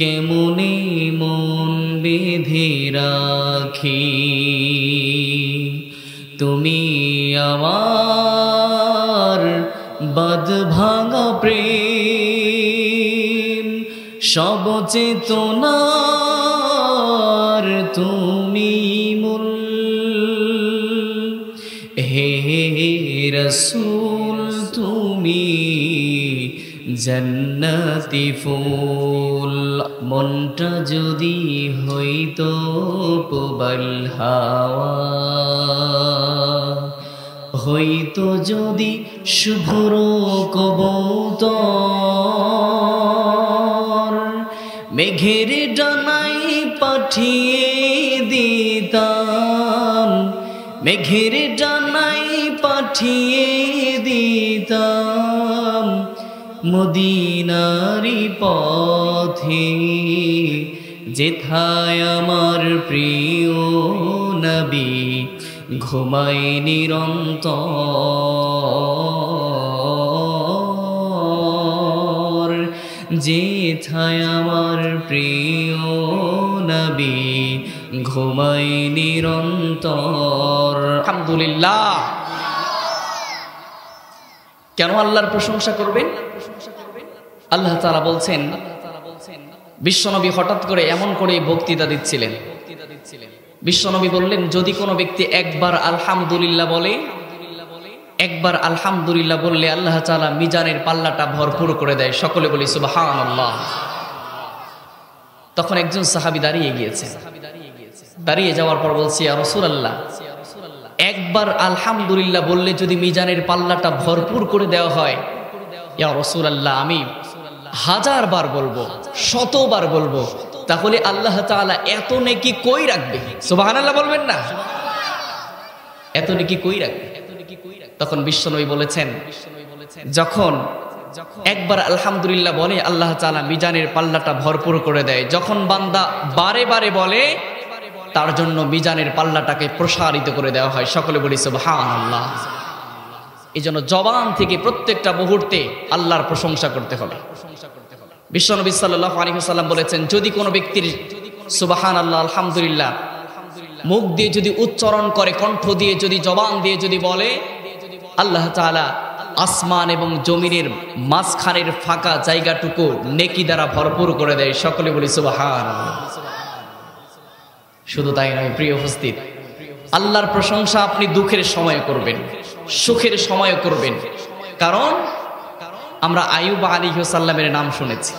কেমনে মন বেঁধে রাখি, তুমি আমার বাঁধ ভাঙা প্রেম, সব চেতনার তুমি মূল। হে রাসূল তুমি জান্নাতি ফুল, মনটা যদি হইতো প্রবাল হাওয়া, হইতো যদি শুভ্র কবুতর, মেঘের ডানায় পাঠিয়ে দিতাম, মেঘের ডানায় পাঠিয়ে দিতাম মদিনারি পথে, যেথায় আমার প্রিয় নবী ঘুমায় নিরন্তর, যেথায় আমার প্রিয় নবী ঘুমায় নিরন্তর। আলহামদুলিল্লাহ। কেন আল্লাহর প্রশংসা করবেন? আল্লাহ তাআলা বলছেন, বিশ্বনবী হঠাৎ করে এমন করে বক্তৃতা দিচ্ছিলেন, বিশ্বনবী বললেন যদি কোনো ব্যক্তি একবার আলহামদুলিল্লাহ বলে, একবার আলহামদুলিল্লাহ বললে আল্লাহ তাআলা মিজানের পাল্লাটা ভরপুর করে দেয়। সকলে বলি সুবহানাল্লাহ। তখন একজন সাহাবী দাঁড়িয়ে গিয়েছেন, দাঁড়িয়ে যাওয়ার পর বলছি ইয়া রাসূলুল্লাহ, একবার আলহামদুলিল্লাহ বললে যদি মিজানের পাল্লাটা ভরপুর করে দেওয়া হয়, ইয়া রাসূলুল্লাহ আমি 1000 বার বলবো, 100 বার বলবো, তাহলে আল্লাহ তাআলা এত নেকি কই রাখবে? সুবহানাল্লাহ বলবেন না? এত নেকি কই রাখবে? তখন বিশ্বনবী বলেছেন, যখন একবার আলহামদুলিল্লাহ বলে আল্লাহ তাআলা মিজানের পাল্লাটা ভরপুর করে দেয়, যখন বান্দা বারে বারে বলে তার জন্য মিজানের পাল্লাটাকে প্রসারিত করে দেওয়া হয়। সকলে বলি সুবহানাল্লাহ। এই জন্য জবান থেকে প্রত্যেকটা মুহূর্তে আল্লাহর প্রশংসা করতে হবে। বিশ্বনবী সাল্লাল্লাহু আলাইহি ওয়াসাল্লাম বলেছেন, যদি কোনো ব্যক্তির সুবহানাল্লাহ আলহামদুলিল্লাহ মুখ দিয়ে যদি উচ্চারণ করে, কণ্ঠ দিয়ে যদি, জবান দিয়ে যদি বলে, আল্লাহ তাআলা আসমান এবং জমিনের মাঝখানের ফাঁকা জায়গাটুকু নেকি দ্বারা ভরপুর করে দেয়। সকলে বলি সুবহানাল্লাহ। শুধু তাই নয় প্রিয় উপস্থিত, আল্লাহর প্রশংসা আপনি দুঃখের সময় করবেন, সুখের সময় করবেন। কারণ আমরা আইয়ুব আলাইহিস সালামের নাম শুনেছি।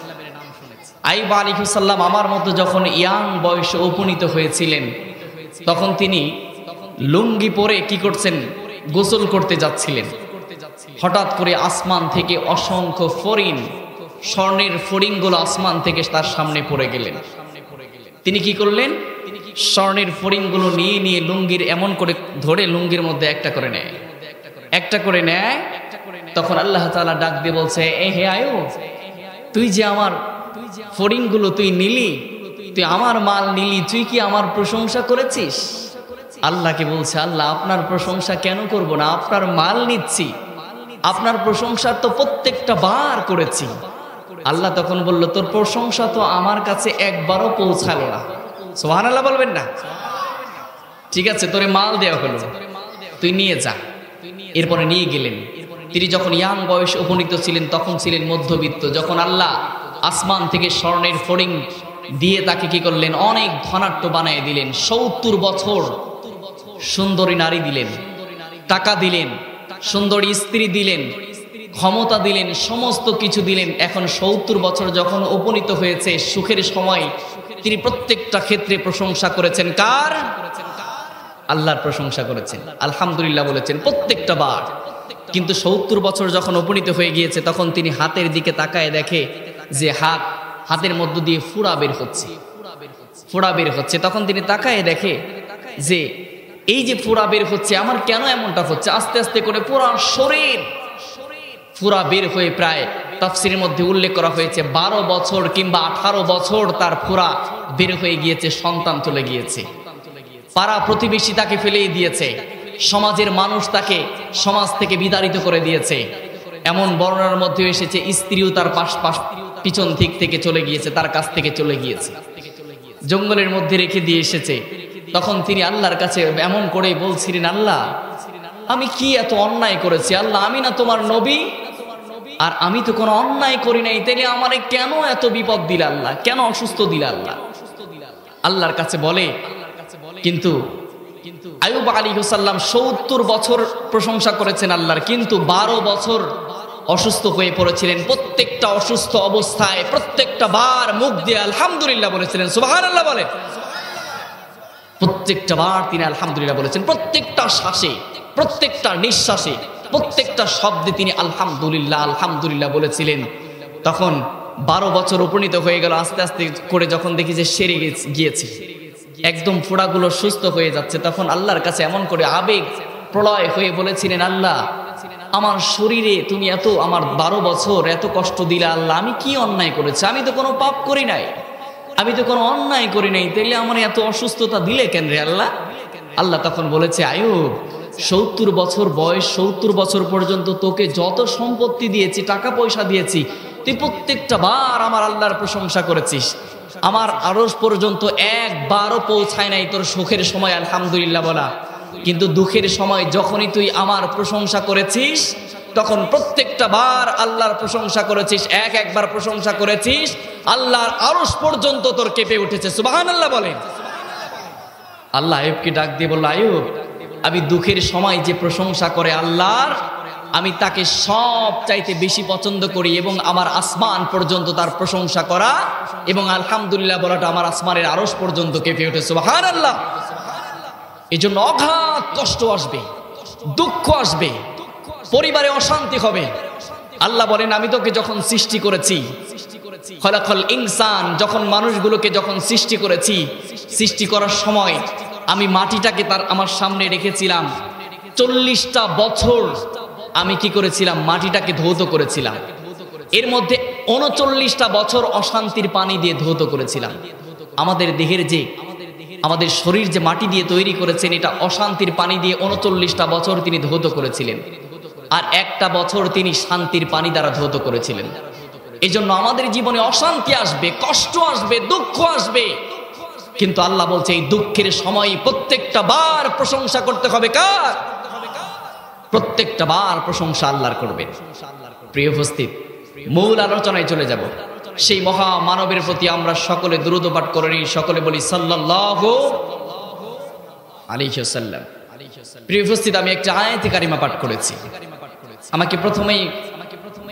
আইয়ুব আলাইহিস সালাম আমার মতো যখন ইয়াং বয়সে উপনীত হয়েছিলেন, তখন তিনি লুঙ্গি পরে কি করছেন, গোসল করতে যাচ্ছিলেন। হঠাৎ করে আসমান থেকে অসংখ্য ফড়িং, স্বর্ণের ফড়িংগুলো আসমান থেকে তার সামনে পড়ে গেলেন। তিনি কি করলেন, স্বর্ণের ফড়িংগুলো নিয়ে নিয়ে লুঙ্গির এমন করে ধরে লুঙ্গির মধ্যে একটা করে নেয়, একটা করে নেয়। তখন আল্লাহ তাআলা ডাক দিয়ে বলছে, এ হে আইয়ুব, তুই যে আমার ফড়িংগুলো তুই নিলি, তুই আমার মাল নিলি, তুই কি আমার প্রশংসা করেছিস? আল্লাহকে বলছে, আল্লাহ আপনার প্রশংসা কেন করব না, আপনার মাল নিচ্ছি, আপনার প্রশংসা তো প্রত্যেকটা বার করেছি। আল্লাহ তখন বলল, তোর প্রশংসা তো আমার কাছে একবারও পৌঁছালো না। সুবহানাল্লাহ বলবেন না? ঠিক আছে, তোরে মাল দেওয়া হলো, তুই নিয়ে যা। এরপরে নিয়ে গেলেন। তিনি যখন ইয়াং বয়সে উপনীত ছিলেন তখন ছিলেন মধ্যবিত্ত। যখন আল্লাহ আসমান থেকে স্বর্ণের ফড়িং দিয়ে তাকে কি করলেন, অনেক ধনাঢ্য বানিয়ে দিলেন। 70 বছর সুন্দরী নারী দিলেন, টাকা দিলেন, সুন্দরী স্ত্রী দিলেন, ক্ষমতা দিলেন, সমস্ত কিছু দিলেন। এখন 70 বছর যখন উপনীত হয়েছে, সুখের সময়, তিনি প্রত্যেকটা ক্ষেত্রে প্রশংসা করেছেন। কার? আল্লাহর প্রশংসা করেছেন, আলহামদুলিল্লাহ বলেছেন প্রত্যেকটা বার। কিন্তু 70 বছর যখন উপনীত হয়ে গিয়েছে, তখন তিনি হাতের দিকে তাকায় দেখে যে হাতের মধ্য দিয়ে ফোড়া বের হচ্ছে, ফোড়া বের হচ্ছে। তখন তিনি তাকায় দেখে যে এই যে ফোড়া বের হচ্ছে, আমার কেন এমনটা হচ্ছে? আস্তে আস্তে করে পুরো শরীর ফোড়া বের হয়ে, প্রায় তাফসীরের মধ্যে উল্লেখ করা হয়েছে 12 বছর কিংবা 18 বছর তার ফোড়া বের হয়ে গিয়েছে, সন্তান চলে গিয়েছে, পাড়া প্রতিবেশী তাকে ফেলেই দিয়েছে, সমাজের মানুষ তাকে সমাজ থেকে বিতাড়িত করে দিয়েছে। এমন বর্ণনার মধ্যে এসেছে স্ত্রীও পিছন দিক থেকে চলে গিয়েছে, তার কাছ থেকে চলে গিয়েছে, জঙ্গলের মধ্যে রেখে দিয়ে এসেছে। তখন তিনি আল্লাহর কাছে এমন করে বলছিলেন, আল্লাহ আমি কি এত অন্যায় করেছি? আল্লাহ আমি না তোমার নবী, আর আমি তো কোনো অন্যায় করি নাই, তাইলে আমারে কেন এত বিপদ দিলে আল্লাহ, কেন অসুস্থ দিলে আল্লাহ? আল্লাহর কাছে বলে, কিন্তু আইয়ুব আলাইহিস সালাম ৭০ বছর প্রশংসা করেছেন আল্লাহর, কিন্তু ১২ বছর অসুস্থ হয়ে পড়েছিলেন। প্রত্যেকটা অসুস্থ অবস্থায় প্রত্যেকটা বার মুখ দিয়ে আলহামদুলিল্লাহ বলেছিলেন। সুবহানাল্লাহ বলেন। প্রত্যেকটা বার তিনি আলহামদুলিল্লাহ বলেছেন, প্রত্যেকটা শ্বাসে, প্রত্যেকটা নিঃশ্বাসে, প্রত্যেকটা শব্দে তিনি আলহামদুলিল্লাহ আলহামদুলিল্লাহ বলেছিলেন। তখন ১২ বছর উপনীত হয়ে গেল। আস্তে আস্তে করে যখন দেখি যে সেরে গিয়েছে, একদম ফোড়াগুলো সুস্থ হয়ে যাচ্ছে, তখন আল্লাহর কাছে এমন করে আবেগ প্রলয় হয়ে বলেছিলেন, আল্লাহ আমার শরীরে তুমি এত, আমার ১২ বছর এত কষ্ট দিলে আল্লাহ, আমি কি অন্যায় করেছি? আমি তো কোনো পাপ করি নাই, আমি তো কোনো অন্যায় করি নাই, তাইলে আমার এত অসুস্থতা দিলে কেন রে আল্লাহ? আল্লাহ তখন বলেছে, আইয়ুব ৭০ বছর বয়স, ৭০ বছর পর্যন্ত তোকে যত সম্পত্তি দিয়েছি, টাকা পয়সা দিয়েছি, তুই প্রত্যেকটা বার আমার আল্লাহর প্রশংসা করেছিস। আমার আরশ পর্যন্ত একবারও পৌঁছায় নাই তোর সুখের সময় আলহামদুলিল্লাহ বলা, কিন্তু দুঃখের সময় যখনই তুই আমার প্রশংসা করেছিস, তখন প্রত্যেকটা বার আল্লাহর প্রশংসা করেছিস, একবার প্রশংসা করেছিস, আল্লাহর আরশ পর্যন্ত তোর কেঁপে উঠেছে। সুবহানাল্লাহ বলেন। আল্লাহ আইয়ুবকে ডাক দিয়ে বলল, আইয়ুব আমি দুঃখের সময় যে প্রশংসা করে আল্লাহর, আমি তাকে সব চাইতে বেশি পছন্দ করি, এবং আমার আসমান পর্যন্ত তার প্রশংসা করা এবং আলহামদুলিল্লাহ বলাটা আমার আসমানের আরশ পর্যন্ত কেঁপে ওঠে। সুবহানাল্লাহ। এই জন্য অগাধ কষ্ট আসবে, দুঃখ আসবে, পরিবারে অশান্তি হবে। আল্লাহ বলেন, আমি তোকে যখন সৃষ্টি করেছি, খলাকাল ইনসান, যখন মানুষগুলোকে যখন সৃষ্টি করেছি, সৃষ্টি করার সময় আমি মাটিটাকে আমার সামনে রেখেছিলাম। ৪০টা বছর আমি কি করেছিলাম? মাটিটাকে ধৌত করেছিলাম। এর মধ্যে ৩৯টা বছর অশান্তির পানি দিয়ে ধৌত করেছিলাম। আমাদের দেহের যে, আমাদের শরীর যে মাটি দিয়ে তৈরি করেছেন, এটা অশান্তির পানি দিয়ে ৩৯টা বছর তিনি ধৌত করেছিলেন, আর একটা বছর তিনি শান্তির পানি দ্বারা ধৌত করেছিলেন। এই জন্য আমাদের জীবনে অশান্তি আসবে, কষ্ট আসবে, দুঃখ আসবে, কিন্তু আল্লাহ বলছে এই দুঃখের সময় প্রত্যেকটা বার প্রশংসা করতে হবে। কার? প্রত্যেকটা বার প্রশংসা আল্লাহর করবেন। প্রিয় উপস্থিত, মূল আলোচনায় চলে যাব। সেই মহা মানবের প্রতি আমরা সকলে দুরূদ পাঠ করে নিই, সকলে বলি সাল্লাল্লাহু আলাইহি ওয়াসাল্লাম। প্রিয় উপস্থিত, আমি একটা আয়াতে কারিমা পাঠ করেছি। আমাকে প্রথমেই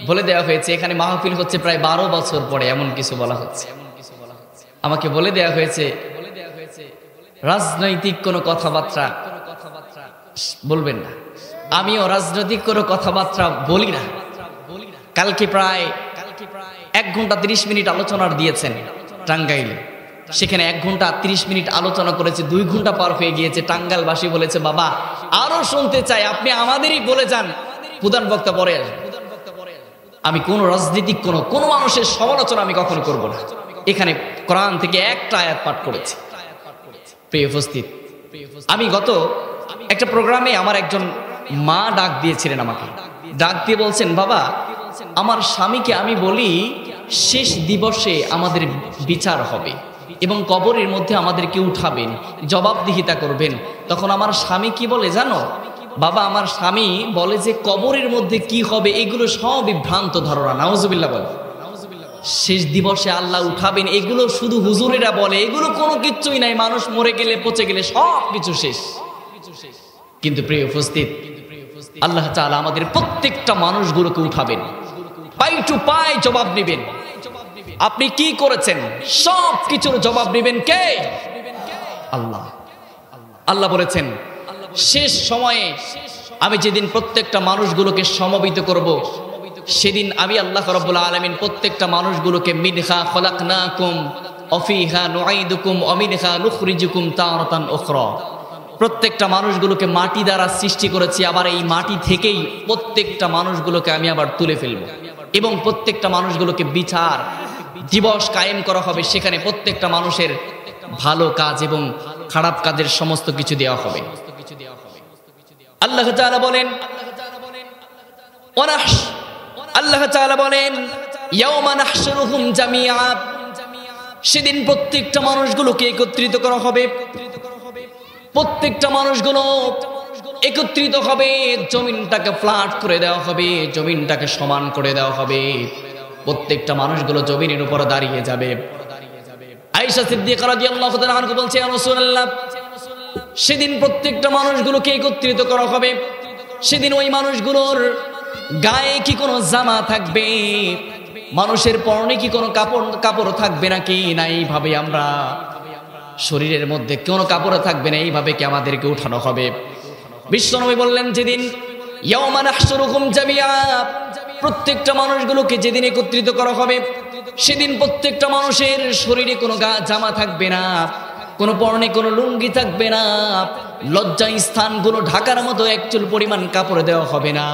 বলে দেওয়া হয়েছে এখানে মাহফিল হচ্ছে প্রায় ১২ বছর পরে, এমন কিছু বলা হচ্ছে। আমাকে বলে দেওয়া হয়েছে রাজনৈতিক কোনো কথাবার্তা বলবেন না। আমিও রাজনৈতিক কোনো কথাবার্তা বলি না। কালকে প্রায় ১ ঘন্টা ৩০ মিনিট আলোচনার দিয়েছেন টাঙ্গাইলে, সেখানে ১ ঘন্টা ৩০ মিনিট আলোচনা করেছে, 2 ঘন্টা পার হয়ে গিয়েছে। টাঙ্গাইলবাসী বলেছে, বাবা আরো শুনতে চাই, আপনি আমাদেরই বলে যান, প্রধান বক্তা পরে আসবে। আমি কোন রাজনৈতিক কোন মানুষের সমালোচনা আমি কখনো করব না। এখানে কোরআন থেকে একটা আয়াত পাঠ করেছি। প্রিয় উপস্থিত, আমি গত একটা প্রোগ্রামে আমার একজন মা ডাক দিয়েছিলেন, আমাকে ডাক দিয়ে বলছেন, বাবা আমার স্বামীকে আমি বলি শেষ দিবসে আমাদের বিচার হবে এবং কবরের মধ্যে আমাদেরকে উঠাবেন, জবাবদিহিতা করবেন। তখন আমার স্বামী কি বলে জানো? বাবা আমার স্বামী বলে যে কবরের মধ্যে কি হবে এগুলো সবই ভ্রান্ত ধারণা। নাউজুবিল্লাহ বলে। শেষ দিবসে আল্লাহ উঠাবেন এগুলো শুধু হুজুরেরা বলে, এগুলো কোনো কিছুই নাই। মানুষ মরে গেলে পচে গেলে সব কিছু শেষ। কিন্তু প্রিয় উপস্থিত, আল্লাহ তাআলা আমাদের প্রত্যেকটা মানুষগুলোকে উঠাবেন, পাই টু পাই জবাব নেবেন। আপনি কি করেছেন সব কিছুর জবাব নেবেন কে? আল্লাহ। আল্লাহ বলেছেন শেষ সময়ে আমি যেদিন প্রত্যেকটা মানুষগুলোকে সমবেত করব, সেদিন আমি আল্লাহ রাব্বুল আলামিন প্রত্যেকটা মানুষগুলোকে মিনহা খলাকনাকুম ওয়া ফিহা নুঈদুকুম ওয়া মিনহা নুখরিজুকুম তারাতান উখরা, প্রত্যেকটা মানুষগুলোকে মাটি দ্বারা সৃষ্টি করেছি, আবার এই মাটি থেকেই প্রত্যেকটা মানুষগুলোকে আমি আবার তুলে ফেলব এবং প্রত্যেকটা মানুষগুলোকে বিচার দিবস কায়েম করা হবে। সেখানে প্রত্যেকটা মানুষের ভালো কাজ এবং খারাপ কাজের সমস্ত কিছু দেওয়া হবে। আল্লাহ তাআলা বলেন, আল্লাহ তাআলা বলেন ইয়াওমা নাহশুরুহুম জামিআ, সেদিন প্রত্যেকটা মানুষগুলোকে একত্রিত করা হবে, প্রত্যেকটা মানুষগুলো একত্রিত হবে, জমিনটাকে ফ্ল্যাট করে দেওয়া হবে, জমিনটাকে সমান করে দেওয়া হবে, প্রত্যেকটা মানুষগুলো জমিনের উপর দাঁড়িয়ে যাবে। আয়েশা সিদ্দিকা রাদিয়াল্লাহু তাআলা আনহা বলছে, ইয়া রাসূলুল্লাহ, সেদিন প্রত্যেকটা মানুষগুলোকে একত্রিত করা হবে, সেদিন ওই মানুষগুলোর গায়ে কি কোনো জামা থাকবে, মানুষের পরনে কি কোনো কাপড় থাকবে নাকি, না এইভাবে আমরা শরীরের মধ্যে কোনো কাপড় থাকবে না, এইভাবে কি আমাদেরকে উঠানো হবে? বিশ্বনবী বললেন, যেদিন ইয়াওমা নাহশুরুহুম জামিআ, প্রত্যেকটা মানুষগুলোকে যেদিন একত্রিত করা হবে, সেদিন প্রত্যেকটা মানুষের শরীরে কোনো জামা থাকবে না, কোনো পরনে কোনো লুঙ্গি থাকবে না, লজ্জা স্থানগুলো ঢাকার মতো একচুল পরিমাণ কাপড় দেওয়া হবে না,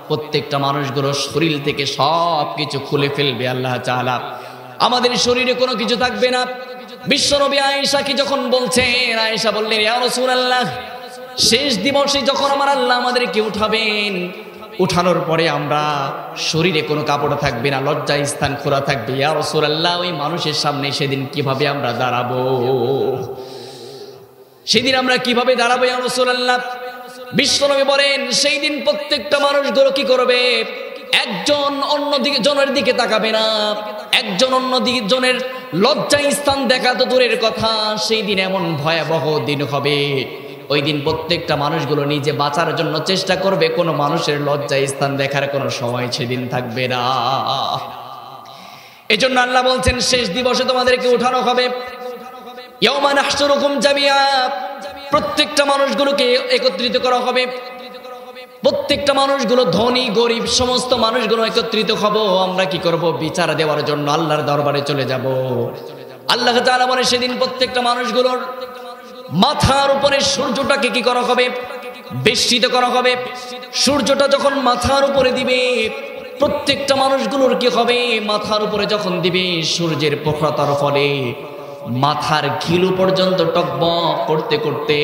প্রত্যেকটা মানুষগুলো শরীর থেকে সব কিছু খুলে ফেলবে আল্লাহ তাআলা, আমাদের শরীরে কোনো কিছু থাকবে না। বিশ্বনবী আয়েশাকে যখন বলছেন, আয়েশা বললেন, ইয়া রাসূলুল্লাহ, শেষ দিবসে যখন আমার আল্লাহ আমাদেরকে উঠাবেন, উঠানোর পরে আমরা শরীরে কোনো কাপড় থাকবে না, লজ্জা স্থান খোলা থাকবে, ইয়া রাসূলুল্লাহ, ওই মানুষের সামনে সেদিন কিভাবে আমরা দাঁড়াবো, সেদিন আমরা কিভাবে দাঁড়াবো ইয়া রাসূলুল্লাহ? বিশ্বনবী বলেন, সেই দিন প্রত্যেকটা মানুষগুলো কি করবে, একজন অন্যদিকে জনের দিকে তাকাবে না, একজন অন্যদিকে জনের লজ্জা স্থান দেখা তো দূরের কথা, সেই দিন এমন ভয়াবহ দিন হবে, ওই দিন প্রত্যেকটা মানুষগুলো নিজে বাঁচার জন্য চেষ্টা করবে, কোনো মানুষের লজ্জা স্থান দেখার কোনো সময় সেদিন থাকবে না। এজন্য আল্লাহ বলছেন, শেষ দিবসে তোমাদেরকে উঠানো হবে, ইয়াওমা নাহশুরুহুম জামিআ, প্রত্যেকটা মানুষগুলোকে একত্রিত করা হবে, প্রত্যেকটা মানুষগুলো ধনী গরিব সমস্ত মানুষগুলো একত্রিত হব, আমরা কি করব, বিচার দেওয়ার জন্য আল্লাহর দরবারে চলে যাব। আল্লাহ তাআলা বলে, সেদিন প্রত্যেকটা মানুষগুলোর মাথার উপরে সূর্যটাকে কি করা হবে, বেষ্টিত করা হবে। সূর্যটা যখন মাথার উপরে দিবে, প্রত্যেকটা মানুষগুলোর কি হবে, মাথার উপরে যখন দিবে, সূর্যের প্রখরতার ফলে মাথার ঘিলু পর্যন্ত টকবক করতে করতে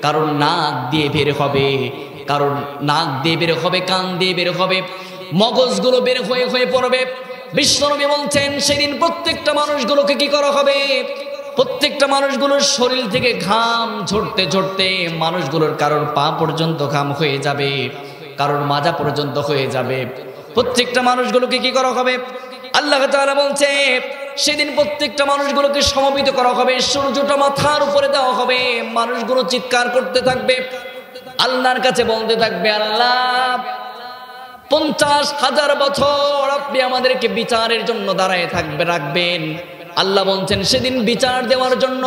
কারণ নাক দিয়ে বের হবে, কারণ নাক দিয়ে বের হবে, কান দিয়ে বের হবে, মগজগুলো বের হয়ে হয়ে পড়বে। বিশ্বনবী বলছেন, সেদিন প্রত্যেকটা মানুষগুলোকে কি করা হবে, প্রত্যেকটা মানুষগুলোর শরীর থেকে ঘাম ঝরতে ঝরতে মানুষগুলোর কারোর পা পর্যন্ত ঘাম হয়ে যাবে, কারোর মাজা পর্যন্ত হয়ে যাবে, প্রত্যেকটা মানুষগুলোকে কি করা হবে? আল্লাহ তাআলা বলছে, সেদিন প্রত্যেকটা মানুষগুলোকে সমবেত করা হবে, সূর্যটা মাথার উপরে দেওয়া হবে, মানুষগুলো চিৎকার করতে থাকবে, আল্লাহর কাছে বলতে থাকবে, আল্লাহ 50,000 বছর আপনি আমাদেরকে বিচারের জন্য দাঁড়ায় রাখবেন। আল্লাহ বলছেন, সেদিন বিচার দেওয়ার জন্য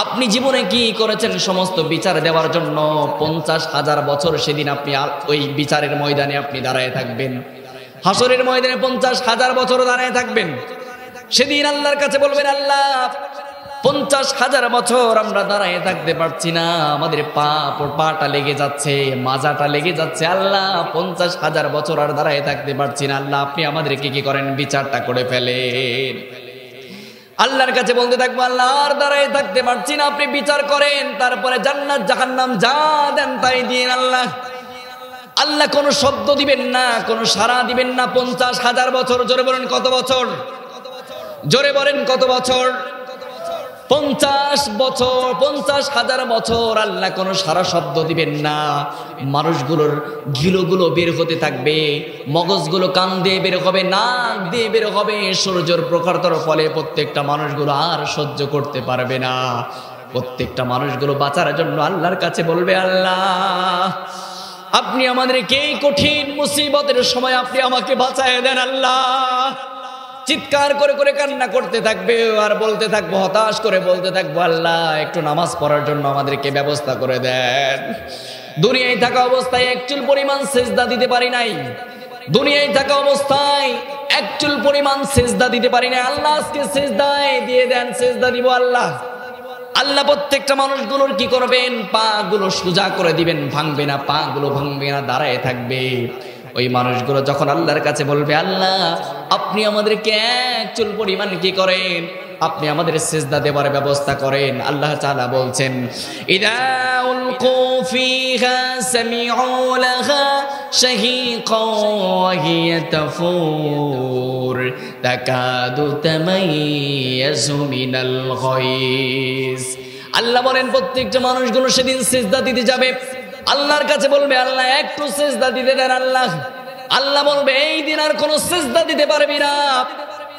আপনি জীবনে কি করেছেন সমস্ত বিচার দেওয়ার জন্য 50,000 বছর সেদিন আপনি ওই বিচারের ময়দানে আপনি দাঁড়ায় থাকবেন, হাসরের ময়দানে 50,000 বছর দাঁড়ায় থাকবেন। সেদিন আল্লাহর কাছে বলবেন, আল্লাহ 50,000 বছর আমরা দাঁড়ায় থাকতে পারছি না, আমাদের পাটা লেগে যাচ্ছে, মাজাটা লেগে যাচ্ছে, আল্লাহ 50,000 বছর আর দাঁড়ায় থাকতে পারছি না, আল্লাহ আপনি আমাদেরকে কি করেন, বিচারটা করে ফেলেন। আল্লাহর কাছে বলতে থাকবো, আল্লাহ আর দাঁড়ায় থাকতে পারছি না, আপনি বিচার করেন, তারপরে জান্নাত জাহান্নাম যা দেন তাই দিন। আল্লাহ কোনো শব্দ দিবেন না, কোনো সাড়া দিবেন না। 50,000 বছর, জোরে বলেন কত বছর, জোরে বলেন কত বছর? 50 বছর, 50,000 বছর আল্লাহ কোনো সারা শব্দ দিবেন না, মানুষগুলোর ঘিলুগুলো বের হতে থাকবে, মগজগুলো কান দিয়ে বের হবে, নাক দিয়ে বের হবে, সূর্যের প্রখরতার ফলে প্রত্যেকটা মানুষগুলো আর সহ্য করতে পারবে না, প্রত্যেকটা মানুষগুলো বাঁচার জন্য আল্লাহর কাছে বলবে, আল্লাহ আপনি আমাদেরকে এই কঠিন মুসিবতের সময় আপনি আমাকে বাঁচায় দেন। আল্লাহ চিৎকার করে করে কান্না করতে থাকবে আর বলতে থাকবো, হতাশ করে বলতে থাকবো, আল্লাহ একটু নামাজ পড়ার জন্য আমাদেরকে ব্যবস্থা করে দেন। দুনিয়ায় থাকা অবস্থায় একচুল পরিমাণ সেজদা দিতে পারি নাই, দুনিয়ায় থাকা অবস্থায় একচুল পরিমাণ সেজদা দিতে পারি নাই, আল্লাহ আজকে সেজদায় দিয়ে দেন, সেজদা দিব। আল্লাহ আল্লাহ প্রত্যেকটা মানুষগুলোর কি করবেন, পা গুলো সোজা করে দিবেন, ভাঙবে না, পা গুলো ভাঙবে না, দাঁড়ায় থাকবে। ওই মানুষগুলো যখন আল্লাহর কাছে বলবে, আল্লাহ আপনি আমাদেরকে এক চুল পরিমাণ কি করেন, আপনি আমাদের সিজদা দেওয়ার ব্যবস্থা করেন। আল্লাহ তাআলা বলছেন ইদা উলকু ফিহা সামিউ লাহা শাহীকান ওয়া হিয়া তাফুর তাকাদু তামাইয়াজু মিনাল গায়জ। আল্লাহ বলেন প্রত্যেকটা মানুষগুলো সেদিন সিজদা দিতে যাবে, আল্লাহর কাছে বলবে আল্লাহ একটু সিজদা দিতে দেন। আল্লাহ বলবে এই দিন আর কোনো সিজদা দিতে পারবি না,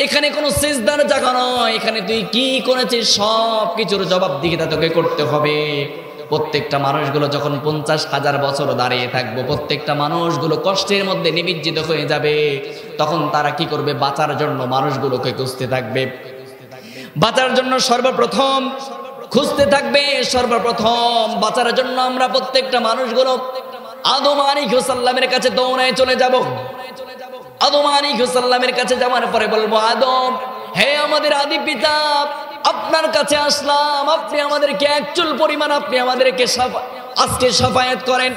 এখানে কোনো সিজদার জায়গা নয়, এখানে তুই কি করেছিস সব কিছুর জবাবদিহিতা তোকে করতে হবে। প্রত্যেকটা মানুষগুলো যখন 50,000 বছর দাঁড়িয়ে থাকবো, প্রত্যেকটা মানুষগুলো কষ্টের মধ্যে নিমজ্জিত হয়ে যাবে, তখন তারা কি করবে? বাঁচার জন্য মানুষগুলোকে খুঁজতে থাকবে, বাঁচার জন্য সর্বপ্রথম খুঁজতে থাকবে। সর্বপ্রথম বাঁচার জন্য আমরা প্রত্যেকটা মানুষগুলো আদম আলাইহিস সালামের কাছে দৌড়ায় চলে যাব। আদম আলাইহিস সালামের কাছে যাওয়ার পরে বলবো, আদম হে আমাদের আদি পিতা, আপনার কাছে আসলাম, আপনি আমাদেরকে এক চুল পরিমাণ আপনি আমাদেরকে আজকে শাফায়াত করেন,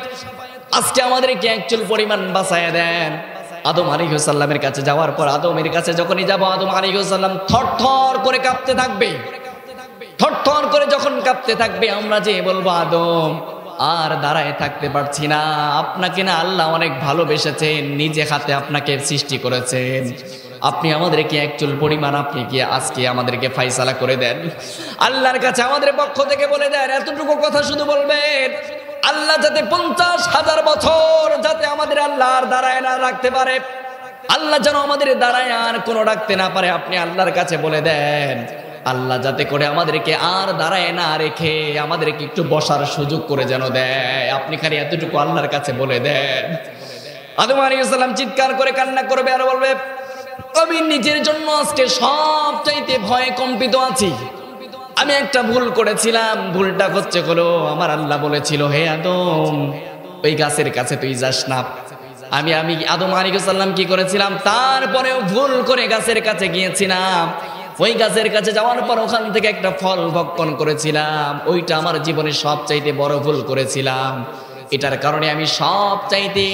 আজকে আমাদেরকে এক চুল পরিমাণ বাঁচায়া দেন। আদম আলাইহিস সালামের কাছে যাওয়ার পর আদমের কাছে যখনই যাব, আদম আলাইহিস সালাম থরথর করে কাঁপতে থাকবে। থরথর করে যখন কাঁপতে থাকবে, আমরা যে বলবো আদম আর দাঁড়ায় থাকতে পারছি না, আপনাকে না আল্লাহ অনেক ভালোবেসেছেন, নিজে হাতে আপনাকে সৃষ্টি করেছেন, আপনি আমাদেরকে এক চুল পরিমাণ আপনি কি আজকে আমাদেরকে ফায়সালা করে দেন। আল্লাহর কাছে আমাদের পক্ষ থেকে বলে দেন, এতটুকু কথা শুধু বলবেন, আল্লাহ যাতে 50,000 বছর যাতে আমাদের আল্লাহ আর দাঁড়ায় না রাখতে পারে, আল্লাহ যেন আমাদের দাঁড়ায় আর কোনো রাখতে না পারে, আপনি আল্লাহর কাছে বলে দেন আল্লাহ যাতে করে আমাদেরকে আর দাঁড়ায় না রেখে আমাদেরকে একটু বসার সুযোগ করে যেন দেয়। আপনি খালি এতটুকু আল্লাহর কাছে বলে দেন। আদম আলাইহিস সালাম চিৎকার করে কান্না করবে আর বলবে, আমি নিজের জন্য আজকে সবচাইতে ভয়ে কম্পিত আছি। আমি একটা ভুল করেছিলাম, ভুলটা হলো আমার আল্লাহ বলেছিল, হে আদম ওই গাছের কাছে তুই যাস না। আমি আদম আলাইহিস সালাম কি করেছিলাম, তারপরেও ভুল করে গাছের কাছে গিয়েছিলাম। ওই গাছের কাছে যাওয়ার পর ওখান থেকে একটা ফল ভক্ষণ করেছিলাম, ওইটা আমার জীবনে সবচাইতে বড় ভুল করেছিলাম। এটার কারণে আমি সবচাইতে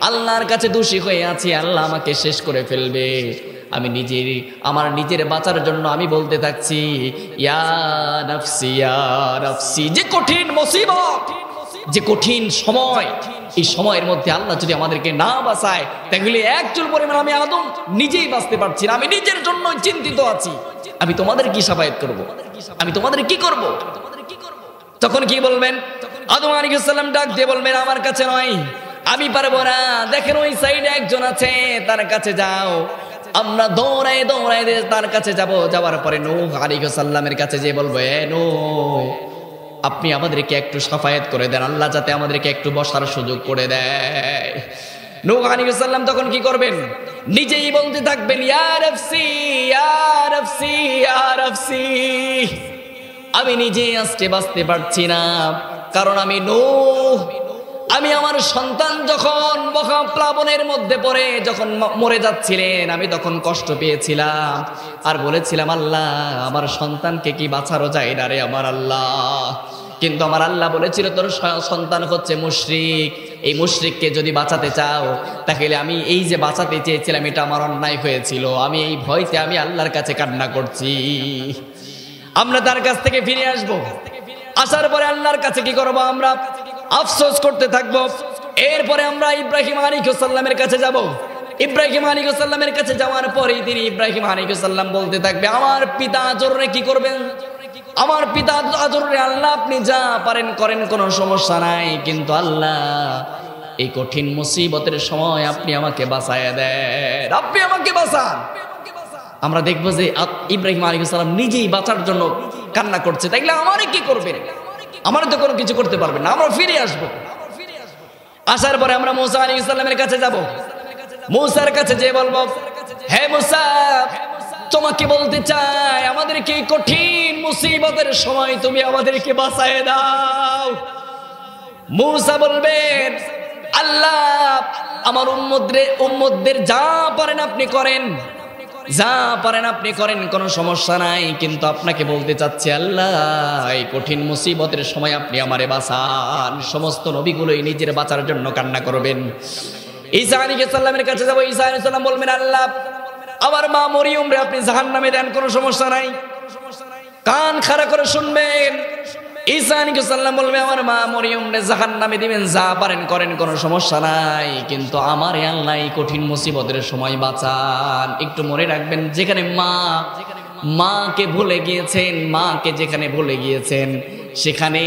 আল্লাহর কাছে দোষী হয়ে আছি, আল্লাহ আমাকে শেষ করে ফেলবে। আমি আমার নিজের বাঁচার জন্য আমি বলতে থাকছি ইয়া নাফসি ইয়া নাফসি। যে কঠিন মুসিবত, যে কঠিন সময়, এই সময়ের মধ্যে আল্লাহ যদি আমাদেরকে না বাঁচায়, তাহলে এক চুল পরিমাণ আমি আদম নিজেই বাঁচতে পারছি না, আমি নিজের জন্য চিন্তিত আছি। আমি তোমাদের কি শাফায়াত করব? আমি তোমাদের কি করব? তখন কি বলবেন? আদম আলাইহিস সালাম ডাক দিয়ে বলবেন, আমার কাছে নয়, আমি পারবো না। দেখেন ওই সাইডে একজন আছে, তার কাছে যাও। আমরা দৌড়ায় দৌড়ায় তার কাছে যাব। যাওয়ার পরে নূহ আলাইহিস সালামের কাছে যেয়ে বলবো, এ নূহ আপনি আমাদেরকে একটু শাফায়াত করে দেন, আল্লাহ যাতে আমাদেরকে একটু বসার সুযোগ করে দেয়। নূহ আলাইহিস সালাম তখন কি করবেন? নিজেই বলতে থাকবেন, ইয়া নাফসি ইয়া নাফসি ইয়া নাফসি। আমি নিজে আজকে বাঁচতে পারছি না, কারণ আমি নূহ, আমি আমার সন্তান যখন মহাপ্লাবনের মধ্যে পড়ে যখন মরে যাচ্ছিলেন, আমি তখন কষ্ট পেয়েছিলাম আর বলেছিলাম, আল্লাহ আমার সন্তানকে কি বাঁচানো যায় না রে আমার আল্লাহ। কিন্তু আমার আল্লাহ বলেছিল, তোর সন্তান হচ্ছে মুশরিক, এই মুশরিককে যদি বাঁচাতে চাও, তাহলে আমি এই যে বাঁচাতে চেয়েছিলাম এটা আমার অন্যায় হয়েছিল, আমি এই ভয়তে আমি আল্লাহর কাছে কান্না করছি। আমরা তার কাছ থেকে ফিরে আসবো, আসার পরে আল্লাহর কাছে কি করবো? আমরা আফসোস করতে থাকবো। এরপরে আমরা ইব্রাহিম আলাইহিস সালামের কাছে যাব। ইব্রাহিম আলাইহিস সালামের কাছে যাওয়ার পরে তিনি ইব্রাহিম আলাইহিস সালাম বলতে থাকবে, আমার পিতা আজররে কি করবেন? আমার পিতা আজররে আল্লাহ আপনি যা পারেন করেন, কোনো সমস্যা নাই, কিন্তু আল্লাহ এই কঠিন মুসিবতের সময় আপনি আমাকে বাঁচায়া দেন, আপনি আমাকে বাঁচান। আমরা দেখবো যে ইব্রাহিম আলাইহিস সালাম নিজেই বাঁচার জন্য কান্না করছে, তাইলে আমারে কি করবেন? আমার তো কোনো কিছু করতে পারবেন না, আমরা ফিরে আসবো। আসার পরে আমরা মূসা আলাইহিস সালামের কাছে যাব। মূসার কাছে যেয়ে বলবো, হে মূসা তোমাকে বলতে চাই, আমাদেরকে এই কঠিন মুসিবতের সময় তুমি আমাদেরকে বাঁচায় দাও। মূসা বলবেন, আল্লাহ আমার উম্মতদের যা পারেন আপনি করেন, যা পারেন আপনি করেন, কোনো সমস্যা নাই, কিন্তু আপনাকে বলতে চাচ্ছি আল্লাহ এই কঠিন মুসিবতের সময় আপনি আমারে বাঁচান। সমস্ত নবীগুলোই নিজের বাঁচার জন্য কান্না করবেন। ঈসা আলাইহিস সালামের কাছে যাব। ঈসা আলাইহিস সালাম বলবেন, আল্লাহ আমার মা মরিয়ম রে আপনি জাহান্নামে দেন, কোনো সমস্যা নাই, কান খাড়া করে শুনবেন। ঈসা আলাইহিস সালাম বলবে আমার মা মরিয়ম রে জাহান্নামে দিবেন, যা পারেন করেন, কোনো সমস্যা নাই, কিন্তু আমার আল্লাহ এই কঠিন মুসিবতের সময় বাঁচান। একটু মনে রাখবেন, যেখানে মাকে ভুলে গিয়েছেন, মাকে যেখানে ভুলে গিয়েছেন, সেখানে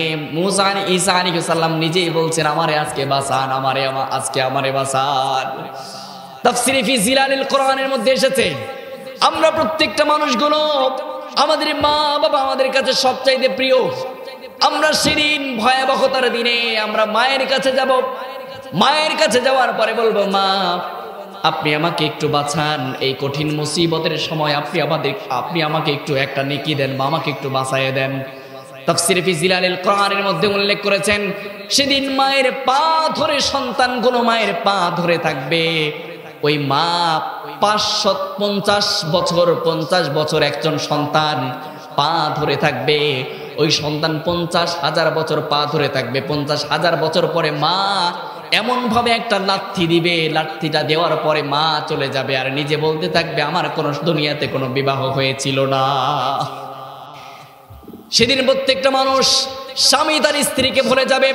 ঈসা আলাইহিস সালাম নিজেই বলছেন আমারে আজকে বাঁচান, আমারে বাঁচান। তাফসীরে ফি জিলালিল কোরআনের মধ্যে এসেছে, আমরা প্রত্যেকটা মানুষগুলো আমাদের মা বাবা আমাদের কাছে সবচাইতে প্রিয়। আমরা সেদিন ভয়াবহতার দিনে আমরা মায়ের কাছে যাব, মায়ের কাছে যাওয়ার পরে বলবো মা আপনি আমাকে একটু বাঁচান, এই কঠিন মুসিবতের সময় আপনি আমাকে একটু একটা নেকি দেন বা আমাকে একটু বাঁচাইয়ে দেন। তাফসীরে ফি জিলালিল কোরআনের মধ্যে উল্লেখ করেছেন, সেদিন মায়ের পা ধরে সন্তানগুলো মায়ের পা ধরে থাকবে। ওই মা 50 বছর একজন সন্তান পা ধরে থাকবে, ওই সন্তান 50,000 বছর পা ধরে থাকবে। 50,000 বছর পরে মা এমন ভাবে একটা লাথি দিবে, লাথিটা দেওয়ার পরে মা চলে যাবে আর নিজে বলতে থাকবে আমার কোন দুনিয়াতে কোনো বিবাহ হয়েছিল না। সেদিন প্রত্যেকটা মানুষ, স্বামী তার স্ত্রীকে ভুলে যাবে,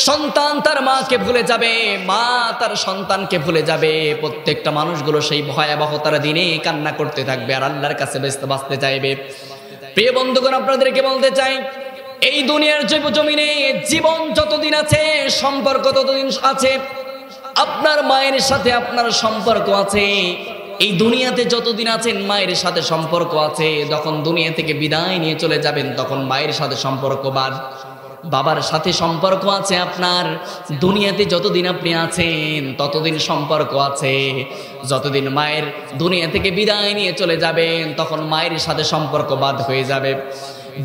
সন্তান তার মাকে ভুলে যাবে, মা তার সন্তানকে ভুলে যাবে। প্রত্যেকটা মানুষগুলো সেই ভয়াবহতার দিনে কান্না করতে থাকবে আর আল্লাহর কাছে বাঁচতে চাইবে। প্রিয় বন্ধুগণ, আপনাদেরকে বলতে চাই, এই দুনিয়ার জমিনে জীবন যতদিন আছে, সম্পর্ক ততদিন আছে। আপনার মায়ের সাথে আপনার সম্পর্ক আছে, এই দুনিয়াতে যতদিন আছেন মায়ের সাথে সম্পর্ক আছে। যখন দুনিয়া থেকে বিদায় নিয়ে চলে যাবেন তখন মায়ের সাথে সম্পর্ক বাদ। বাবার সাথে সম্পর্ক আছে আপনার, দুনিয়াতে যতদিন আপনি আছেন ততদিন সম্পর্ক আছে। যতদিন মায়ের দুনিয়া থেকে বিদায় নিয়ে চলে যাবেন তখন মায়ের সাথে সম্পর্ক বাদ হয়ে যাবে।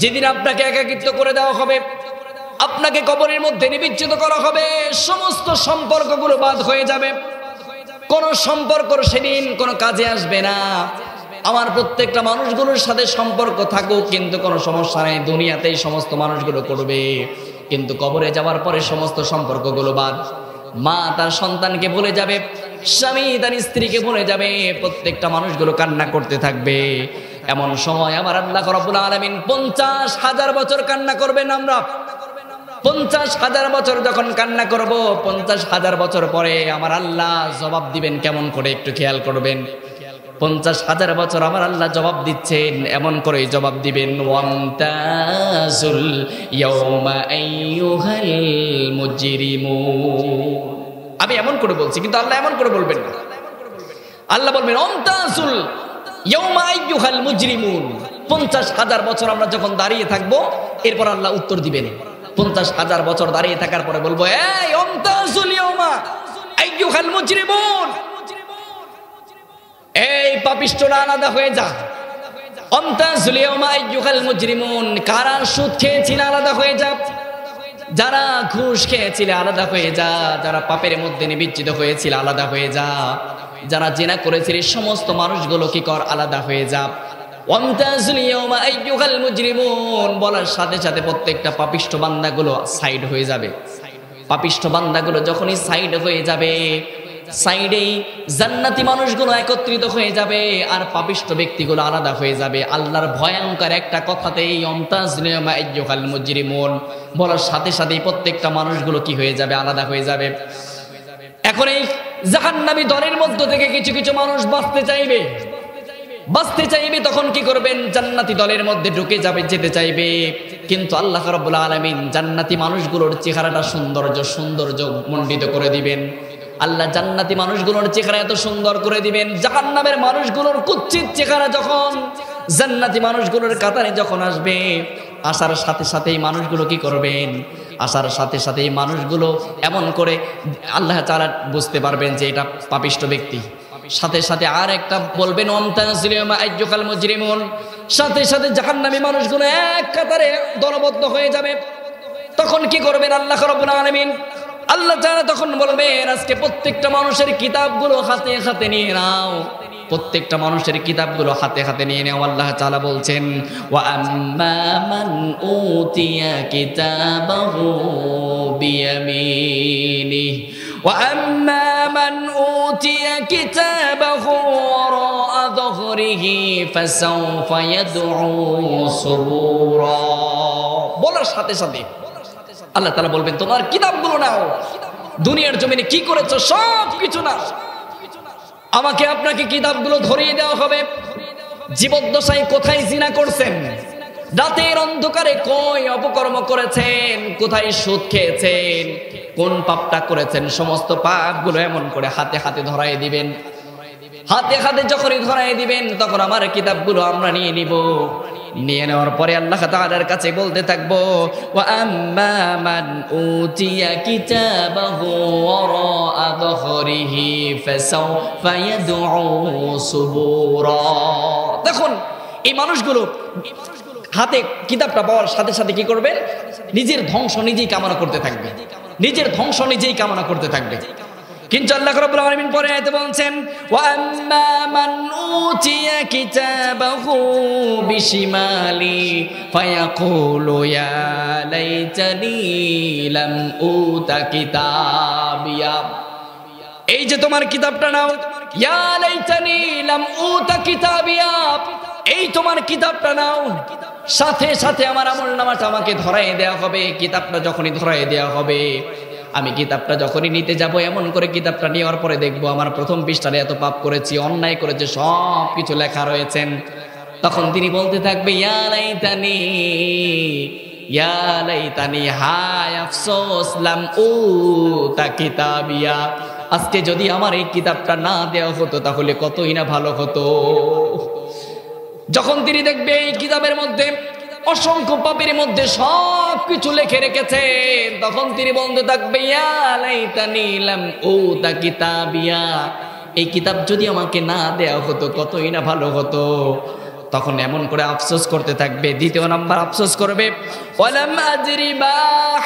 যেদিন আপনাকে একাকিত্ব করে দেওয়া হবে, আপনাকে কবরের মধ্যে নিবিচ্ছিন্ন করা হবে, সমস্ত সম্পর্কগুলো বাদ হয়ে যাবে। কোন সম্পর্ক সেদিন কোনো কাজে আসবে না। আমার প্রত্যেকটা মানুষগুলোর সাথে সম্পর্ক থাকুক, কিন্তু কোনো সমস্যা নেই, দুনিয়াতেই সমস্ত মানুষগুলো করবে, কিন্তু কবরে যাওয়ার পরে সমস্ত সম্পর্কগুলো বাদ। মা তার সন্তানকে ভুলে যাবে, স্বামী তার স্ত্রীকে ভুলে যাবে, প্রত্যেকটা মানুষগুলো কান্না করতে থাকবে। এমন সময় আমার আল্লাহ রাব্বুল আলামিন 50,000 বছর কান্না করবেন। আমরা 50,000 বছর যখন কান্না করব, 50,000 বছর পরে আমার আল্লাহ জবাব দিবেন কেমন করে, একটু খেয়াল করবেন। 50,000 বছর আমার আল্লাহ জবাব দিচ্ছেন, এমন করে জবাব দিবেন, ওয়ামতাজুল ইয়াউমা আইয়ুহাল মুজরিমুন। আমি এমন করে বলছি, কিন্তু আল্লাহ এমন করে বলবেন না। আল্লাহ বলবেন ওয়ামতাজুল ইয়াউমা আইয়ুহাল মুজরিমুন। 50,000 বছর আমরা যখন দাঁড়িয়ে থাকবো, এরপর আল্লাহ উত্তর দিবেন। 50,000 বছর দাঁড়িয়ে থাকার পরে বলবো, এই ওয়ামতাজুল ইয়াউমা আইয়ুহাল মুজরিমুন, এই পাপিষ্ঠরা আলাদা হয়ে যা। ওয়ামতাজুল ইয়াউমা আইয়ুহাল মুজরিমুন, কারা সুদ খেয়েছিল আলাদা হয়ে যা, যারা ঘুষ খেয়েছিল আলাদা হয়ে যা, যারা পাপের মধ্যে নিবিজ্জিত হয়েছিল আলাদা হয়ে যা, যারা জিনা করেছিল সমস্ত মানুষগুলো কি কর, আলাদা হয়ে যা। ওয়ামতাজুল ইয়াউমা আইয়ুহাল মুজরিমুন বলার সাথে সাথে প্রত্যেকটা পাপিষ্ঠ বান্দাগুলো সাইড হয়ে যাবে। পাপিষ্ঠ বান্দাগুলো যখনই সাইড হয়ে যাবে, সাইডেই জান্নাতি মানুষগুলো একত্রিত হয়ে যাবে আর পাপিষ্ঠ ব্যক্তিগুলো আলাদা হয়ে যাবে। আল্লাহর ভয়ঙ্কর একটা কথাতেই ওয়ামতাজুল ইয়াউমা আইয়ুহাল মুজরিমুন বলার সাথে সাথেই প্রত্যেকটা মানুষগুলো কি হয়ে যাবে, আলাদা হয়ে যাবে। এখন এই জাহান্নামী দলের মধ্য থেকে কিছু কিছু মানুষ বাঁচতে চাইবে, তখন কি করবেন, জান্নাতি দলের মধ্যে ঢুকে যেতে চাইবে। কিন্তু আল্লাহ রাব্বুল আলামিন জান্নাতি মানুষগুলোর চেহারাটা সৌন্দর্য মণ্ডিত করে দিবেন। আল্লাহ জান্নাতি মানুষগুলোর চেহারা এত সুন্দর করে দিবেন, জাহান্নামের মানুষগুলোর কুৎসিত চেহারা যখন জান্নাতি মানুষগুলোর কাতারে যখন আসবে, আসার সাথে সাথেই মানুষগুলো কি করবেন, আসার সাথে সাথেই মানুষগুলো এমন করে আল্লাহ তাআলা বুঝতে পারবেন যে এটা পাপিষ্ঠ ব্যক্তি। সাথে সাথে আর একটা বলবেন ওয়ামতাজুল ইয়াউমা আইয়ুহাল মুজরিমুন, সাথে সাথে জাহান্নামী মানুষগুলো এক কাতারে দলবদ্ধ হয়ে যাবে। তখন কি করবেন আল্লাহ রাব্বুল আলামিন, আল্লাহ তাআলা তখন বলবেন আজকে প্রত্যেকটা মানুষের কিতাবগুলো হাতে হাতে নিয়ে নাও, প্রত্যেকটা মানুষের কিতাবগুলো হাতে হাতে নিয়ে নাও। আল্লাহ তাআলা বলছেন ওয়া আম্মা মান উতিয়া কিতাবাহু বিয়ামিনিহি وأما من أوتي كتابه وراء ظهره বখরিহি ফাসাউফা ইয়াদউ সুবুরা। বলার সাথে সাথে আল্লাহ তাআলা বলবেন তোমার কিতাবগুলো নাও, দুনিয়ার জমিনে কি করেছো সব কিছু নাও। আমাকে আপনাকে কিতাবগুলো ধরিয়ে দেওয়া হবে। জীবদ্দশায় কোথায় জিনা করছেন, রাতের অন্ধকারে কই অপকর্ম করেছেন, কোথায় সুদ খেয়েছেন, কোন পাপটা করেছেন, সমস্ত পাপগুলো এমন করে হাতে হাতে ধরাই দিবেন। হাতে হাতে যখনই ধরাই দিবেন তখন আমার কিতাবগুলো আমরা নিয়ে নিব। নিয়ে নেওয়ার পরে আল্লাহ তাআলার কাছে বলতে থাকবো ওয়া আম্মা মান উতিয়া কিতাবাহু ওয়ারা যহরিহি ফাসাউফা ইয়াদউ সুবুরা। দেখুন এই মানুষগুলো হাতে কিতাবটা পাওয়ার সাথে সাথে কি করবে, নিজের ধ্বংস নিজেই কামনা করতে থাকবে, নিজের ধ্বংস নিজেই কামনা করতে থাকবে। কিন্তু আল্লাহ রাব্বুল আলামিন পরে আয়াতে বলছেন ওয়া আম্মা মান উতিয়া কিতাবাহু বিশিমালি ফায়াকুলু ইয়া লাইতানি লাম উতা কিতাবিয়া। এই যে তোমার কিতাবটা নাও, ইয়া লাইতানি লাম উতা কিতাবিয়া, এই তোমার কিতাবটা নাও। সাথে সাথে আমার আমলনামাটা আমাকে ধরাই দেওয়া হবে। কিতাবটা যখনই ধরাই দেওয়া হবে, আমি কিতাবটা যখনই নিতে যাব, এমন করে কিতাবটা নেওয়ার পরে দেখবো আমার প্রথম পৃষ্ঠারে এত পাপ করেছি, অন্যায় করেছে, সব কিছু লেখা রয়েছেন। তখন তিনি বলতে থাকবে ইয়া লাইতানি ইয়া লাইতানি, হায় আফসোস, লাম উতা কিতাবিয়া, আজকে যদি আমার এই কিতাবটা না দেওয়া হতো তাহলে কতই না ভালো হতো। যখন তিনি দেখবে এই কিতাবের মধ্যে অসংখ্য পাপের মধ্যে সব কিছু লিখে রেখেছেন, তখন তিনি বলতে থাকবে ইয়া লাইতানি লাম উতা কিতাবিয়া, এই কিতাব যদি আমাকে না দেওয়া হতো কতই না ভালো হতো। তখন এমন করে আফসোস করতে থাকবে। দ্বিতীয় নাম্বার আফসোস করবে ওয়ালাম আজরি মা